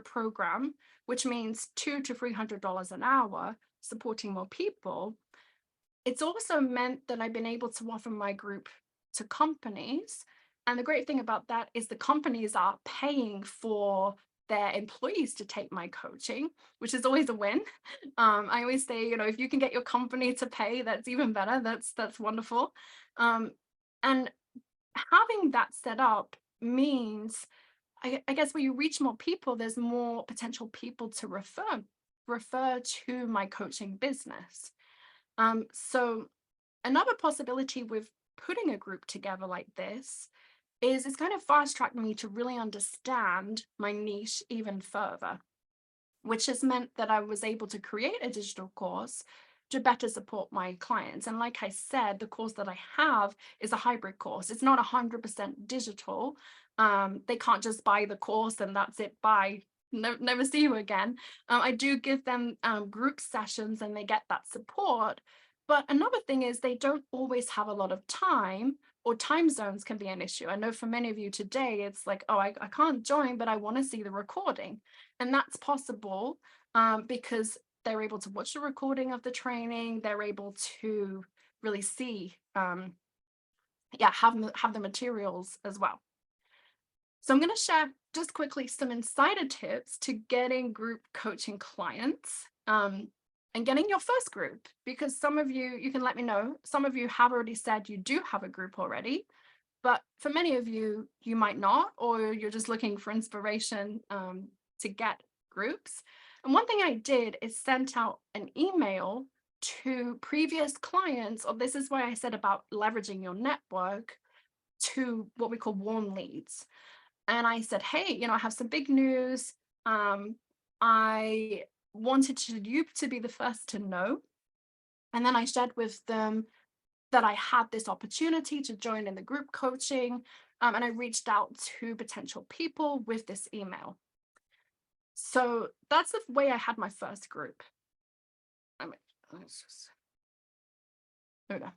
program, which means $200 to $300 an hour, supporting more people. It's also meant that I've been able to offer my group to companies. And the great thing about that is the companies are paying for their employees to take my coaching, which is always a win. I always say, if you can get your company to pay, that's even better. That's wonderful. And having that set up means, I guess, when you reach more people, there's more potential people to refer to my coaching business. So another possibility with putting a group together like this is it's kind of fast-tracked me to really understand my niche even further, which has meant that I was able to create a digital course to better support my clients. And like I said, the course that I have is a hybrid course. It's not 100% digital. They can't just buy the course and that's it, bye. Never see you again. I do give them group sessions and they get that support. But another thing is they don't always have a lot of time, or time zones can be an issue. I know for many of you today, it's like, oh, I can't join, but I want to see the recording. And that's possible because they're able to watch the recording of the training. They're able to really see, have the materials as well. So I'm going to share just quickly some insider tips to getting group coaching clients and getting your first group, because some of you can let me know, some of you have already said you do have a group already, but for many of you, you might not, or you're just looking for inspiration to get groups. And one thing I did is sent out an email to previous clients, or this is why I said about leveraging your network, to what we call warm leads. And I said, hey, I have some big news. I wanted you to be the first to know. And then I shared with them that I had this opportunity to join in the group coaching. And I reached out to potential people with this email. So that's the way I had my first group. I mean, let's just, there we go.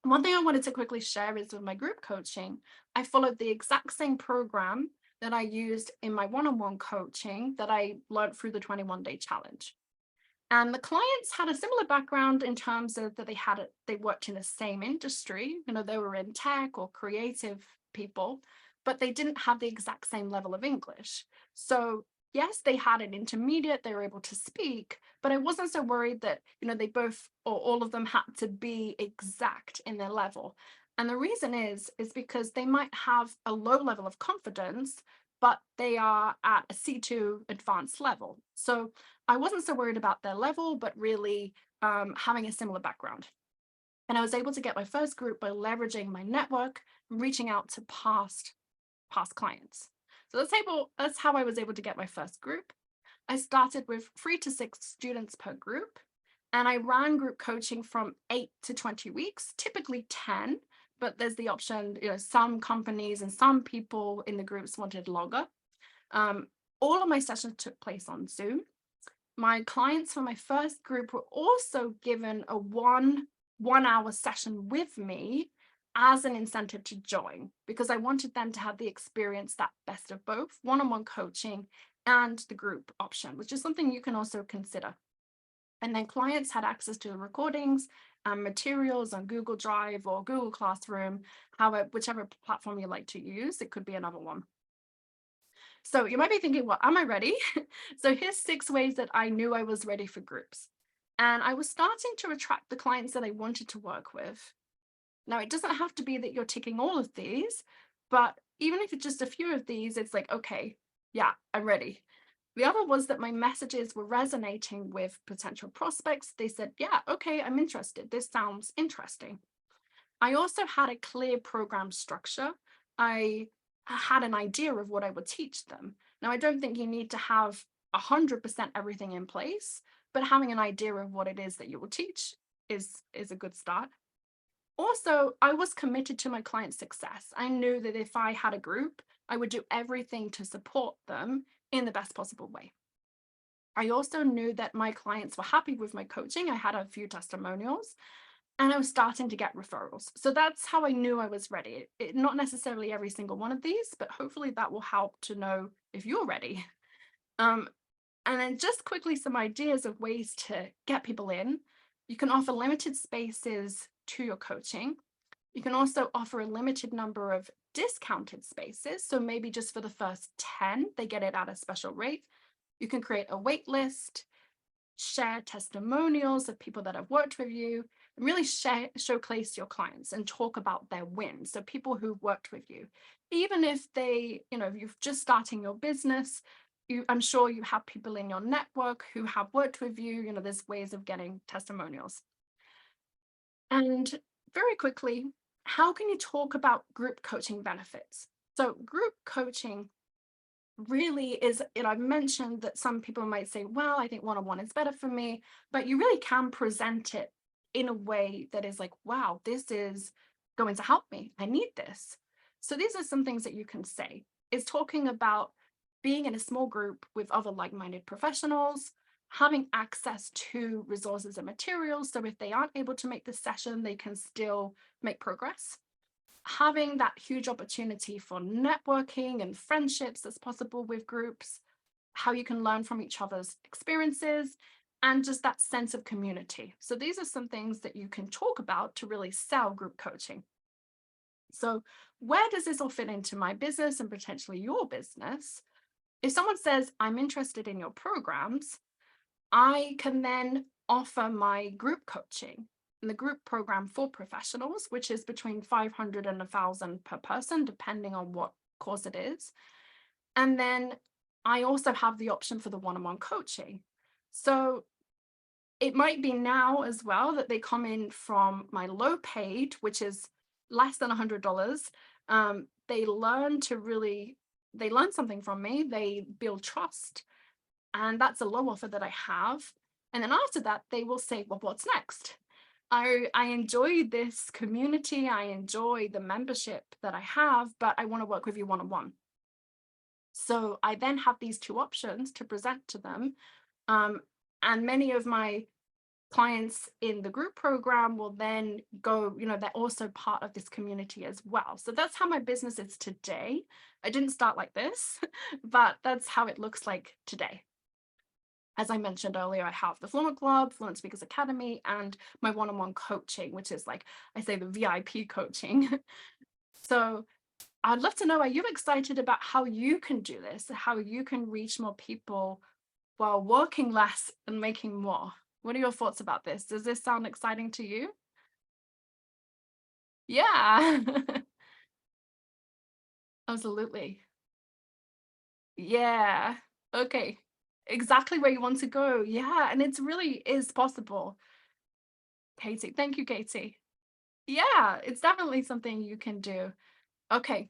One thing I wanted to quickly share is with my group coaching, I followed the exact same program that I used in my one-on-one coaching that I learned through the 21-day challenge. And the clients had a similar background in terms of that they worked in the same industry, they were in tech or creative people, but they didn't have the exact same level of English. So yes, they had an intermediate, they were able to speak, but I wasn't so worried that, they both or all of them had to be exact in their level. And the reason is because they might have a low level of confidence, but they are at a C2 advanced level. So I wasn't so worried about their level, but really having a similar background. And I was able to get my first group by leveraging my network and reaching out to past clients. So that's how I was able to get my first group. I started with 3 to 6 students per group, and I ran group coaching from 8 to 20 weeks, typically 10, but there's the option, some companies and some people in the groups wanted longer. Um, all of my sessions took place on Zoom. My clients for my first group were also given a one hour session with me as an incentive to join, because I wanted them to have the experience, that best of both, one-on-one coaching and the group option, which is something you can also consider. And then clients had access to the recordings and materials on Google Drive or Google Classroom, whichever platform you like to use. It could be another one. So you might be thinking, well, am I ready? So here's 6 ways that I knew I was ready for groups. And I was starting to attract the clients that I wanted to work with. Now, it doesn't have to be that you're ticking all of these, but even if it's just a few of these, it's like, okay, yeah, I'm ready. The other was that my messages were resonating with potential prospects. They said, yeah, okay, I'm interested. This sounds interesting. I also had a clear program structure. I had an idea of what I would teach them. Now, I don't think you need to have 100% everything in place, but having an idea of what it is that you will teach is a good start. Also, I was committed to my client's success. I knew that if I had a group, I would do everything to support them in the best possible way. I also knew that my clients were happy with my coaching. I had a few testimonials and I was starting to get referrals. So that's how I knew I was ready. Not necessarily every single one of these, but hopefully that will help to know if you're ready. Um, and then just quickly, some ideas of ways to get people in. You can offer limited spaces to your coaching. You can also offer a limited number of discounted spaces. So maybe just for the first 10, they get it at a special rate. You can create a wait list, share testimonials of people that have worked with you, and really showcase your clients and talk about their wins. So people who've worked with you, even if you're just starting your business, I'm sure you have people in your network who have worked with you. There's ways of getting testimonials. And very quickly, how can you talk about group coaching benefits? So group coaching really is, I've mentioned that some people might say, well, I think one-on-one is better for me, but you really can present it in a way that is like, wow, this is going to help me. I need this. So these are some things that you can say, is talking about being in a small group with other like-minded professionals, having access to resources and materials. So if they aren't able to make the session, they can still make progress. Having that huge opportunity for networking and friendships that's possible with groups, how you can learn from each other's experiences, and just that sense of community. So these are some things that you can talk about to really sell group coaching. So where does this all fit into my business and potentially your business? If someone says, I'm interested in your programs, I can then offer my group coaching and the group program for professionals, which is between 500 and 1,000 per person, depending on what course it is. And then I also have the option for the one-on-one coaching. So it might be now as well that they come in from my low paid, which is less than $100. They learn something from me. They build trust. And that's a low offer that I have. And then after that, they will say, well, what's next? I enjoy this community. I enjoy the membership that I have, but I want to work with you one-on-one. So I then have these two options to present to them. Um, and many of my clients in the group program will then go, they're also part of this community as well. So that's how my business is today. I didn't start like this, but that's how it looks like today. As I mentioned earlier, I have the Fluent Club, Fluent Speakers Academy, and my one-on-one coaching, which is like I say, the VIP coaching. So I'd love to know, are you excited about how you can do this, how you can reach more people while working less and making more? What are your thoughts about this? Does this sound exciting to you? Yeah, absolutely. Yeah. Okay. Exactly where you want to go. Yeah. And it's really is possible. Katie. Thank you, Katie. Yeah, it's definitely something you can do. Okay.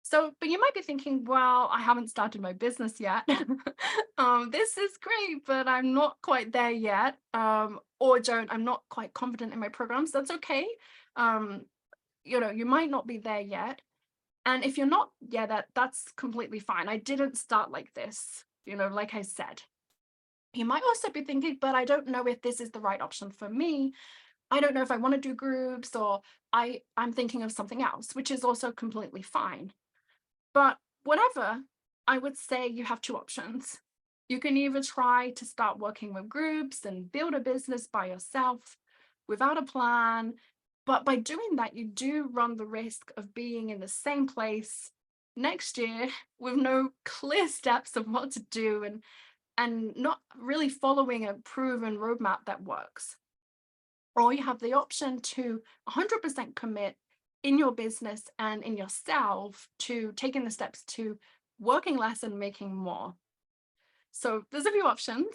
So, but you might be thinking, well, I haven't started my business yet. This is great, but I'm not quite there yet. Or don't, I'm not quite confident in my programs. That's okay. Um, you might not be there yet. And if you're not, yeah, that's completely fine. I didn't start like this, like I said. You might also be thinking, but I don't know if this is the right option for me. I don't know if I want to do groups, or I'm thinking of something else, which is also completely fine. But whatever, I would say you have two options. You can either try to start working with groups and build a business by yourself without a plan. But by doing that, you do run the risk of being in the same place next year with no clear steps of what to do, and not really following a proven roadmap that works. Or you have the option to 100% commit in your business and in yourself to taking the steps to working less and making more. So there's a few options.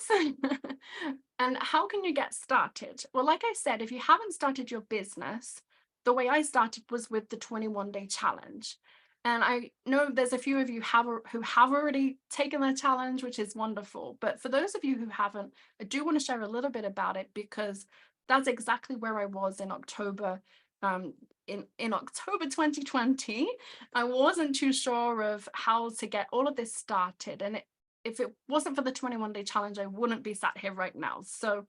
And how can you get started? Well, like I said, if you haven't started your business, the way I started was with the 21-day challenge. And I know there's a few of you who have already taken the challenge, which is wonderful. But for those of you who haven't, I do want to share a little bit about it, because that's exactly where I was in October. In October 2020, I wasn't too sure of how to get all of this started. And if it wasn't for the 21-day challenge, I wouldn't be sat here right now. So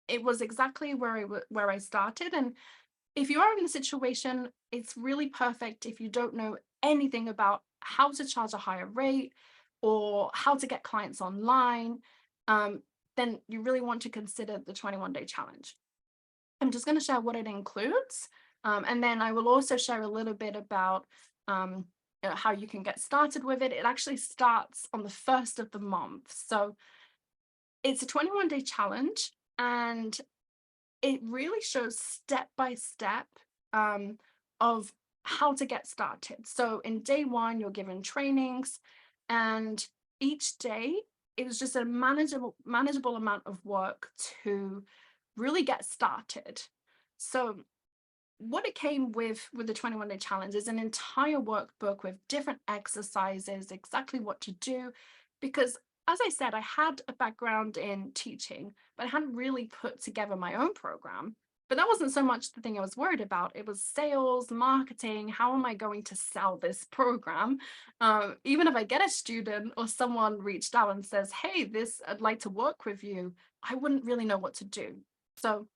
it was exactly where I started. And if you are in the situation, it's really perfect if you don't know anything about how to charge a higher rate or how to get clients online. Then you really want to consider the 21-day challenge. I'm just going to share what it includes. And then I will also share a little bit about how you can get started with it. It actually starts on the first of the month. So it's a 21-day challenge, and it really shows step by step of how to get started. So in day one, you're given trainings, and each day it was just a manageable amount of work to really get started. So what it came with the 21-day challenge is an entire workbook with different exercises, exactly what to do. Because as I said, I had a background in teaching, but I hadn't really put together my own program. But that wasn't so much the thing I was worried about. It was sales, marketing. How am I going to sell this program? Even if I get a student or someone reached out and says, hey, I'd like to work with you, I wouldn't really know what to do. So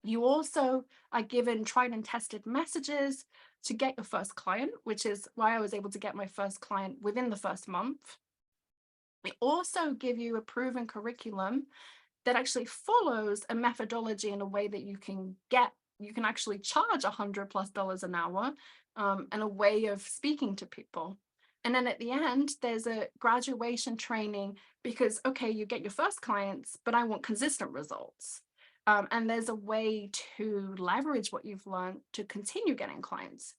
you also are given tried and tested messages to get your first client, which is why I was able to get my first client within the first month. We also give you a proven curriculum that actually follows a methodology in a way that you can actually charge $100+ an hour, and a way of speaking to people. And then at the end, there's a graduation training, because, okay, you get your first clients, but I want consistent results. And there's a way to leverage what you've learned to continue getting clients.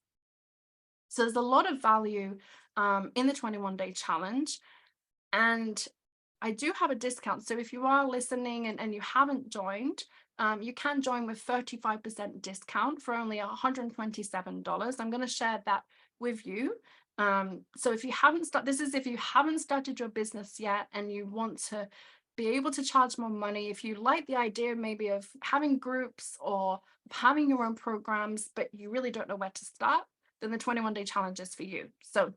So there's a lot of value in the 21-day challenge. And I do have a discount. So if you are listening and you haven't joined, you can join with 35% discount for only $127. I'm going to share that with you. So if you haven't if you haven't started your business yet and you want to be able to charge more money, if you like the idea maybe of having groups or having your own programs, but you really don't know where to start, then the 21-day challenge is for you. So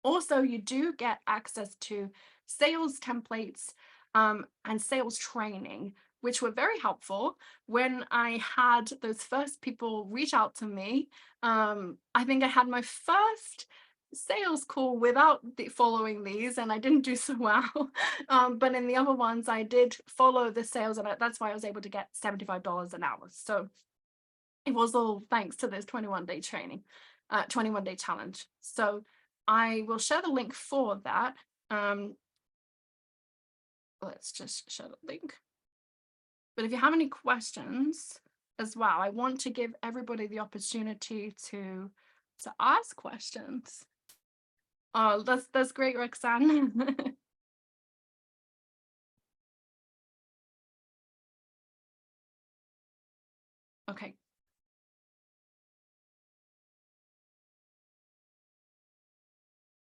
Also, you do get access to sales templates and sales training, which were very helpful when I had those first people reach out to me. I think I had my first sales call without following these, and I didn't do so well. But in the other ones, I did follow the sales, and that's why I was able to get $75 an hour. So it was all thanks to this 21-day training, 21-day challenge. So I will share the link for that. Let's just share the link. But if you have any questions as well, I want to give everybody the opportunity to ask questions. Oh, that's great, Roxanne. Okay.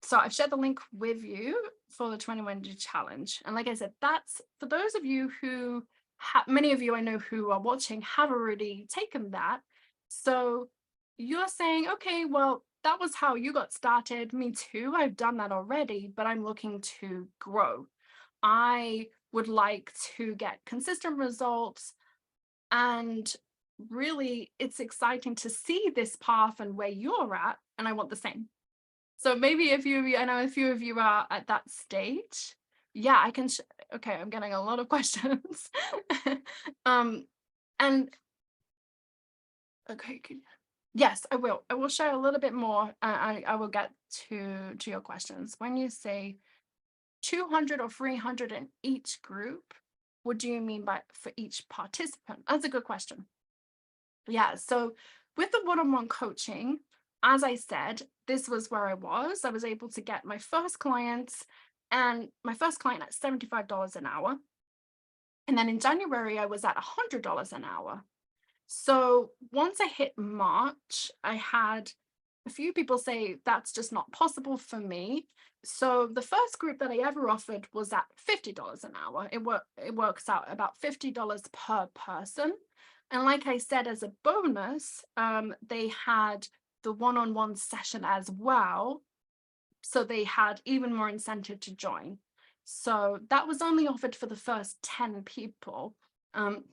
So I've shared the link with you for the 21-day challenge. And like I said, that's for those of you who many of you I know who are watching have already taken that. So you're saying, okay, well, that was how you got started. Me too. I've done that already, but I'm looking to grow. I would like to get consistent results. And really, it's exciting to see this path and where you're at. And I want the same. So maybe if you, I know a few of you are at that stage. Yeah, I can. Okay, I'm getting a lot of questions. And okay, yes, I will. I will share a little bit more. I will get to your questions. When you say 200 or 300 in each group, what do you mean by for each participant? That's a good question. Yeah, so with the one-on-one coaching, as I said, this was where I was. I was able to get my first clients, and my first client at $75 an hour. And then in January, I was at $100 an hour. So once I hit March, I had a few people say that's just not possible for me. So the first group that I ever offered was at $50 an hour. It works out about $50 per person. And like I said, as a bonus, they had the one-on-one session as well. So they had even more incentive to join. So that was only offered for the first 10 people. Now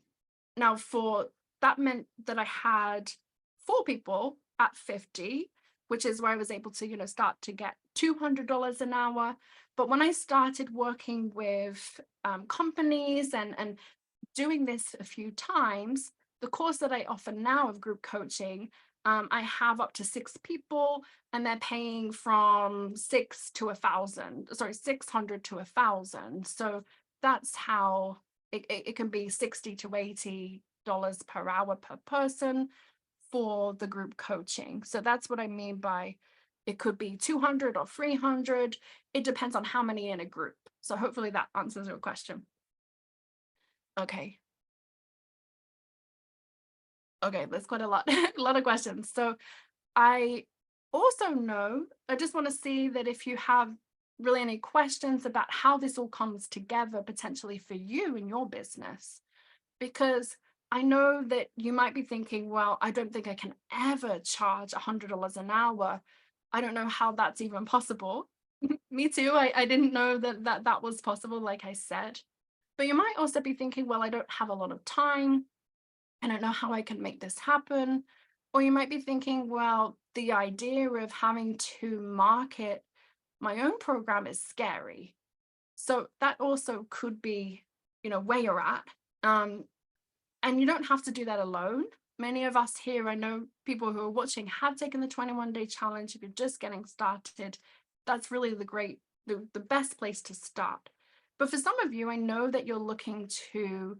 that meant that I had 4 people at 50, which is where I was able to, start to get $200 an hour. But when I started working with companies and doing this a few times, the course that I offer now of group coaching, I have up to 6 people, and they're paying from 600 to 1,000. So that's how it can be $60 to $80 per hour per person for the group coaching. So that's what I mean by it could be 200 or 300. It depends on how many in a group. So hopefully that answers your question. Okay. Okay, there's quite a lot, a lot of questions. So I also know, I just want to see that if you have really any questions about how this all comes together potentially for you in your business, because I know that you might be thinking, well, I don't think I can ever charge $100 an hour. I don't know how that's even possible. Me too. I didn't know that was possible, like I said. But you might also be thinking, well, I don't have a lot of time. I don't know how I can make this happen. Or you might be thinking, well, the idea of having to market my own program is scary. So that also could be, where you're at. And you don't have to do that alone. Many of us here, I know people who are watching have taken the 21-day challenge. If you're just getting started, that's really the best place to start. But for some of you, I know that you're looking to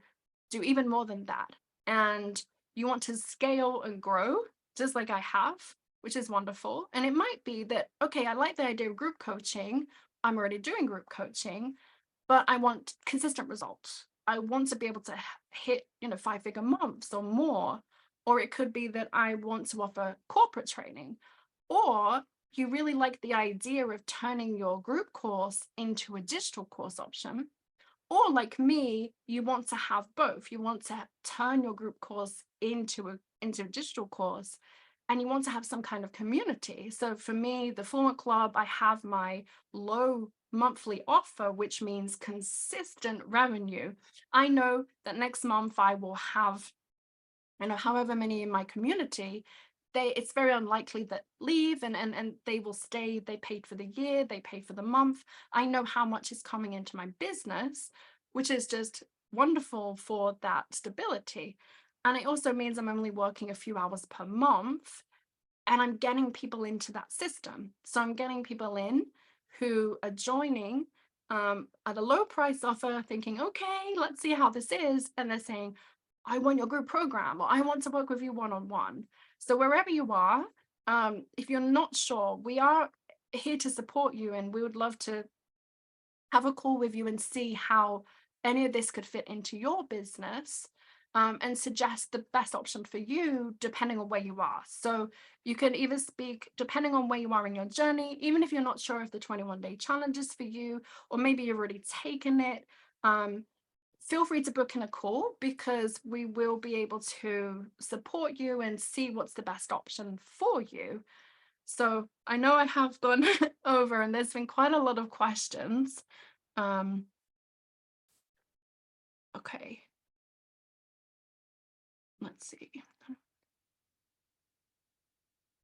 do even more than that. And you want to scale and grow, just like I have, which is wonderful. And it might be that, okay, I like the idea of group coaching. I'm already doing group coaching, but I want consistent results. I want to be able to hit, 5-figure months or more. Or it could be that I want to offer corporate training, or you really like the idea of turning your group course into a digital course option. Or like me, you want to have both. You want to turn your group course into a digital course. and you want to have some kind of community. So for me, the Format Club, I have my low monthly offer, which means consistent revenue. I know that next month I will have, however many in my community. It's very unlikely that leave, and they will stay. They paid for the year, they pay for the month. I know how much is coming into my business, which is just wonderful for that stability. And it also means I'm only working a few hours per month, and I'm getting people into that system. So I'm getting people in who are joining at a low price offer, thinking, okay, let's see how this is. And they're saying, I want your group program, or I want to work with you one on one. So wherever you are, if you're not sure, we are here to support you, and we would love to have a call with you and see how any of this could fit into your business, and suggest the best option for you depending on where you are. So you can either speak depending on where you are in your journey, even if you're not sure if the 21-day challenge is for you, or maybe you've already taken it. Feel free to book in a call, because we will be able to support you and see what's the best option for you. So I know I have gone over, and there's been quite a lot of questions. Um, okay, let's see.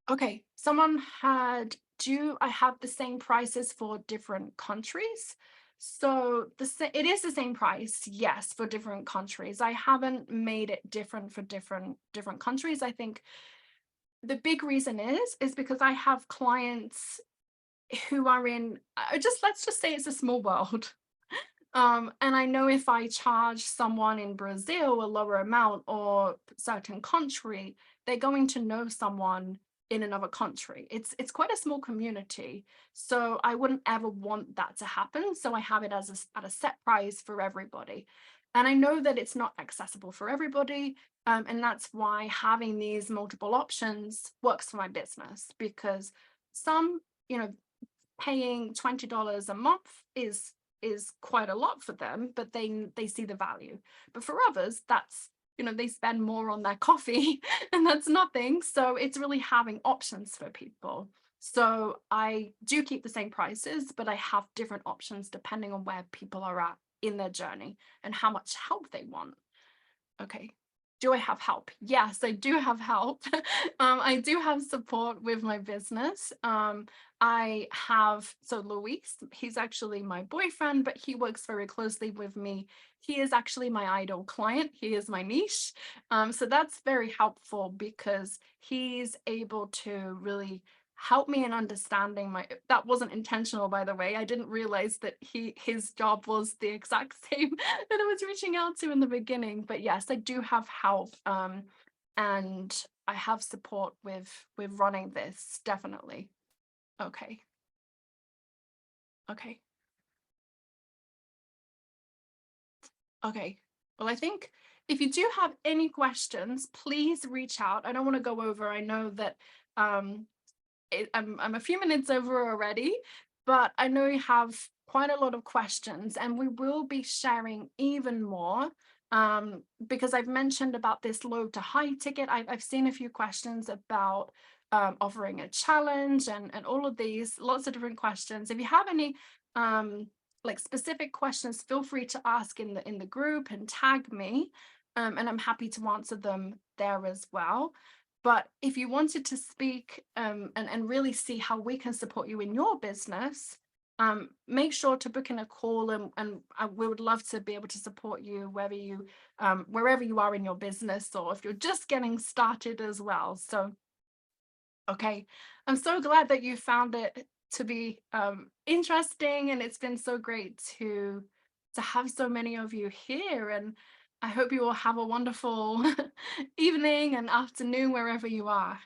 Okay, someone had, do I have the same prices for different countries? So it is the same price, yes, for different countries. I haven't made it different for different countries. I think the big reason is because I have clients who are in, let's just say it's a small world. And I know if I charge someone in Brazil a lower amount, or certain country, they're going to know someone in another country. It's quite a small community, so I wouldn't ever want that to happen. So I have it as at a set price for everybody, and I know that it's not accessible for everybody, and that's why having these multiple options works for my business, because some, you know, paying $20 a month is quite a lot for them, but they see the value. But for others, that's, they spend more on their coffee and that's nothing. So it's really having options for people. So I do keep the same prices, but I have different options depending on where people are at in their journey and how much help they want. Okay. Do I have help? Yes, I do have help. I do have support with my business. I have, so Luis, he's actually my boyfriend, but he works very closely with me. He is actually my ideal client. He is my niche. So that's very helpful, because he's able to really help me in understanding that wasn't intentional, by the way. I didn't realize that his job was the exact same that I was reaching out to in the beginning. But yes, I do have help, and I have support with running this, definitely. Okay. Okay. Okay. Well, I think if you do have any questions, please reach out. I don't want to go over. I know that um I'm a few minutes over already, but I know you have quite a lot of questions, and we will be sharing even more, because I've mentioned about this low to high ticket. I've seen a few questions about offering a challenge, and all of these, lots of different questions. If you have any like specific questions, feel free to ask in the group and tag me, and I'm happy to answer them there as well. But if you wanted to speak, and really see how we can support you in your business, make sure to book in a call, and we would love to be able to support you wherever you are in your business, or if you're just getting started as well. So, okay, I'm so glad that you found it to be interesting, and it's been so great to have so many of you here, and I hope you all have a wonderful evening and afternoon wherever you are.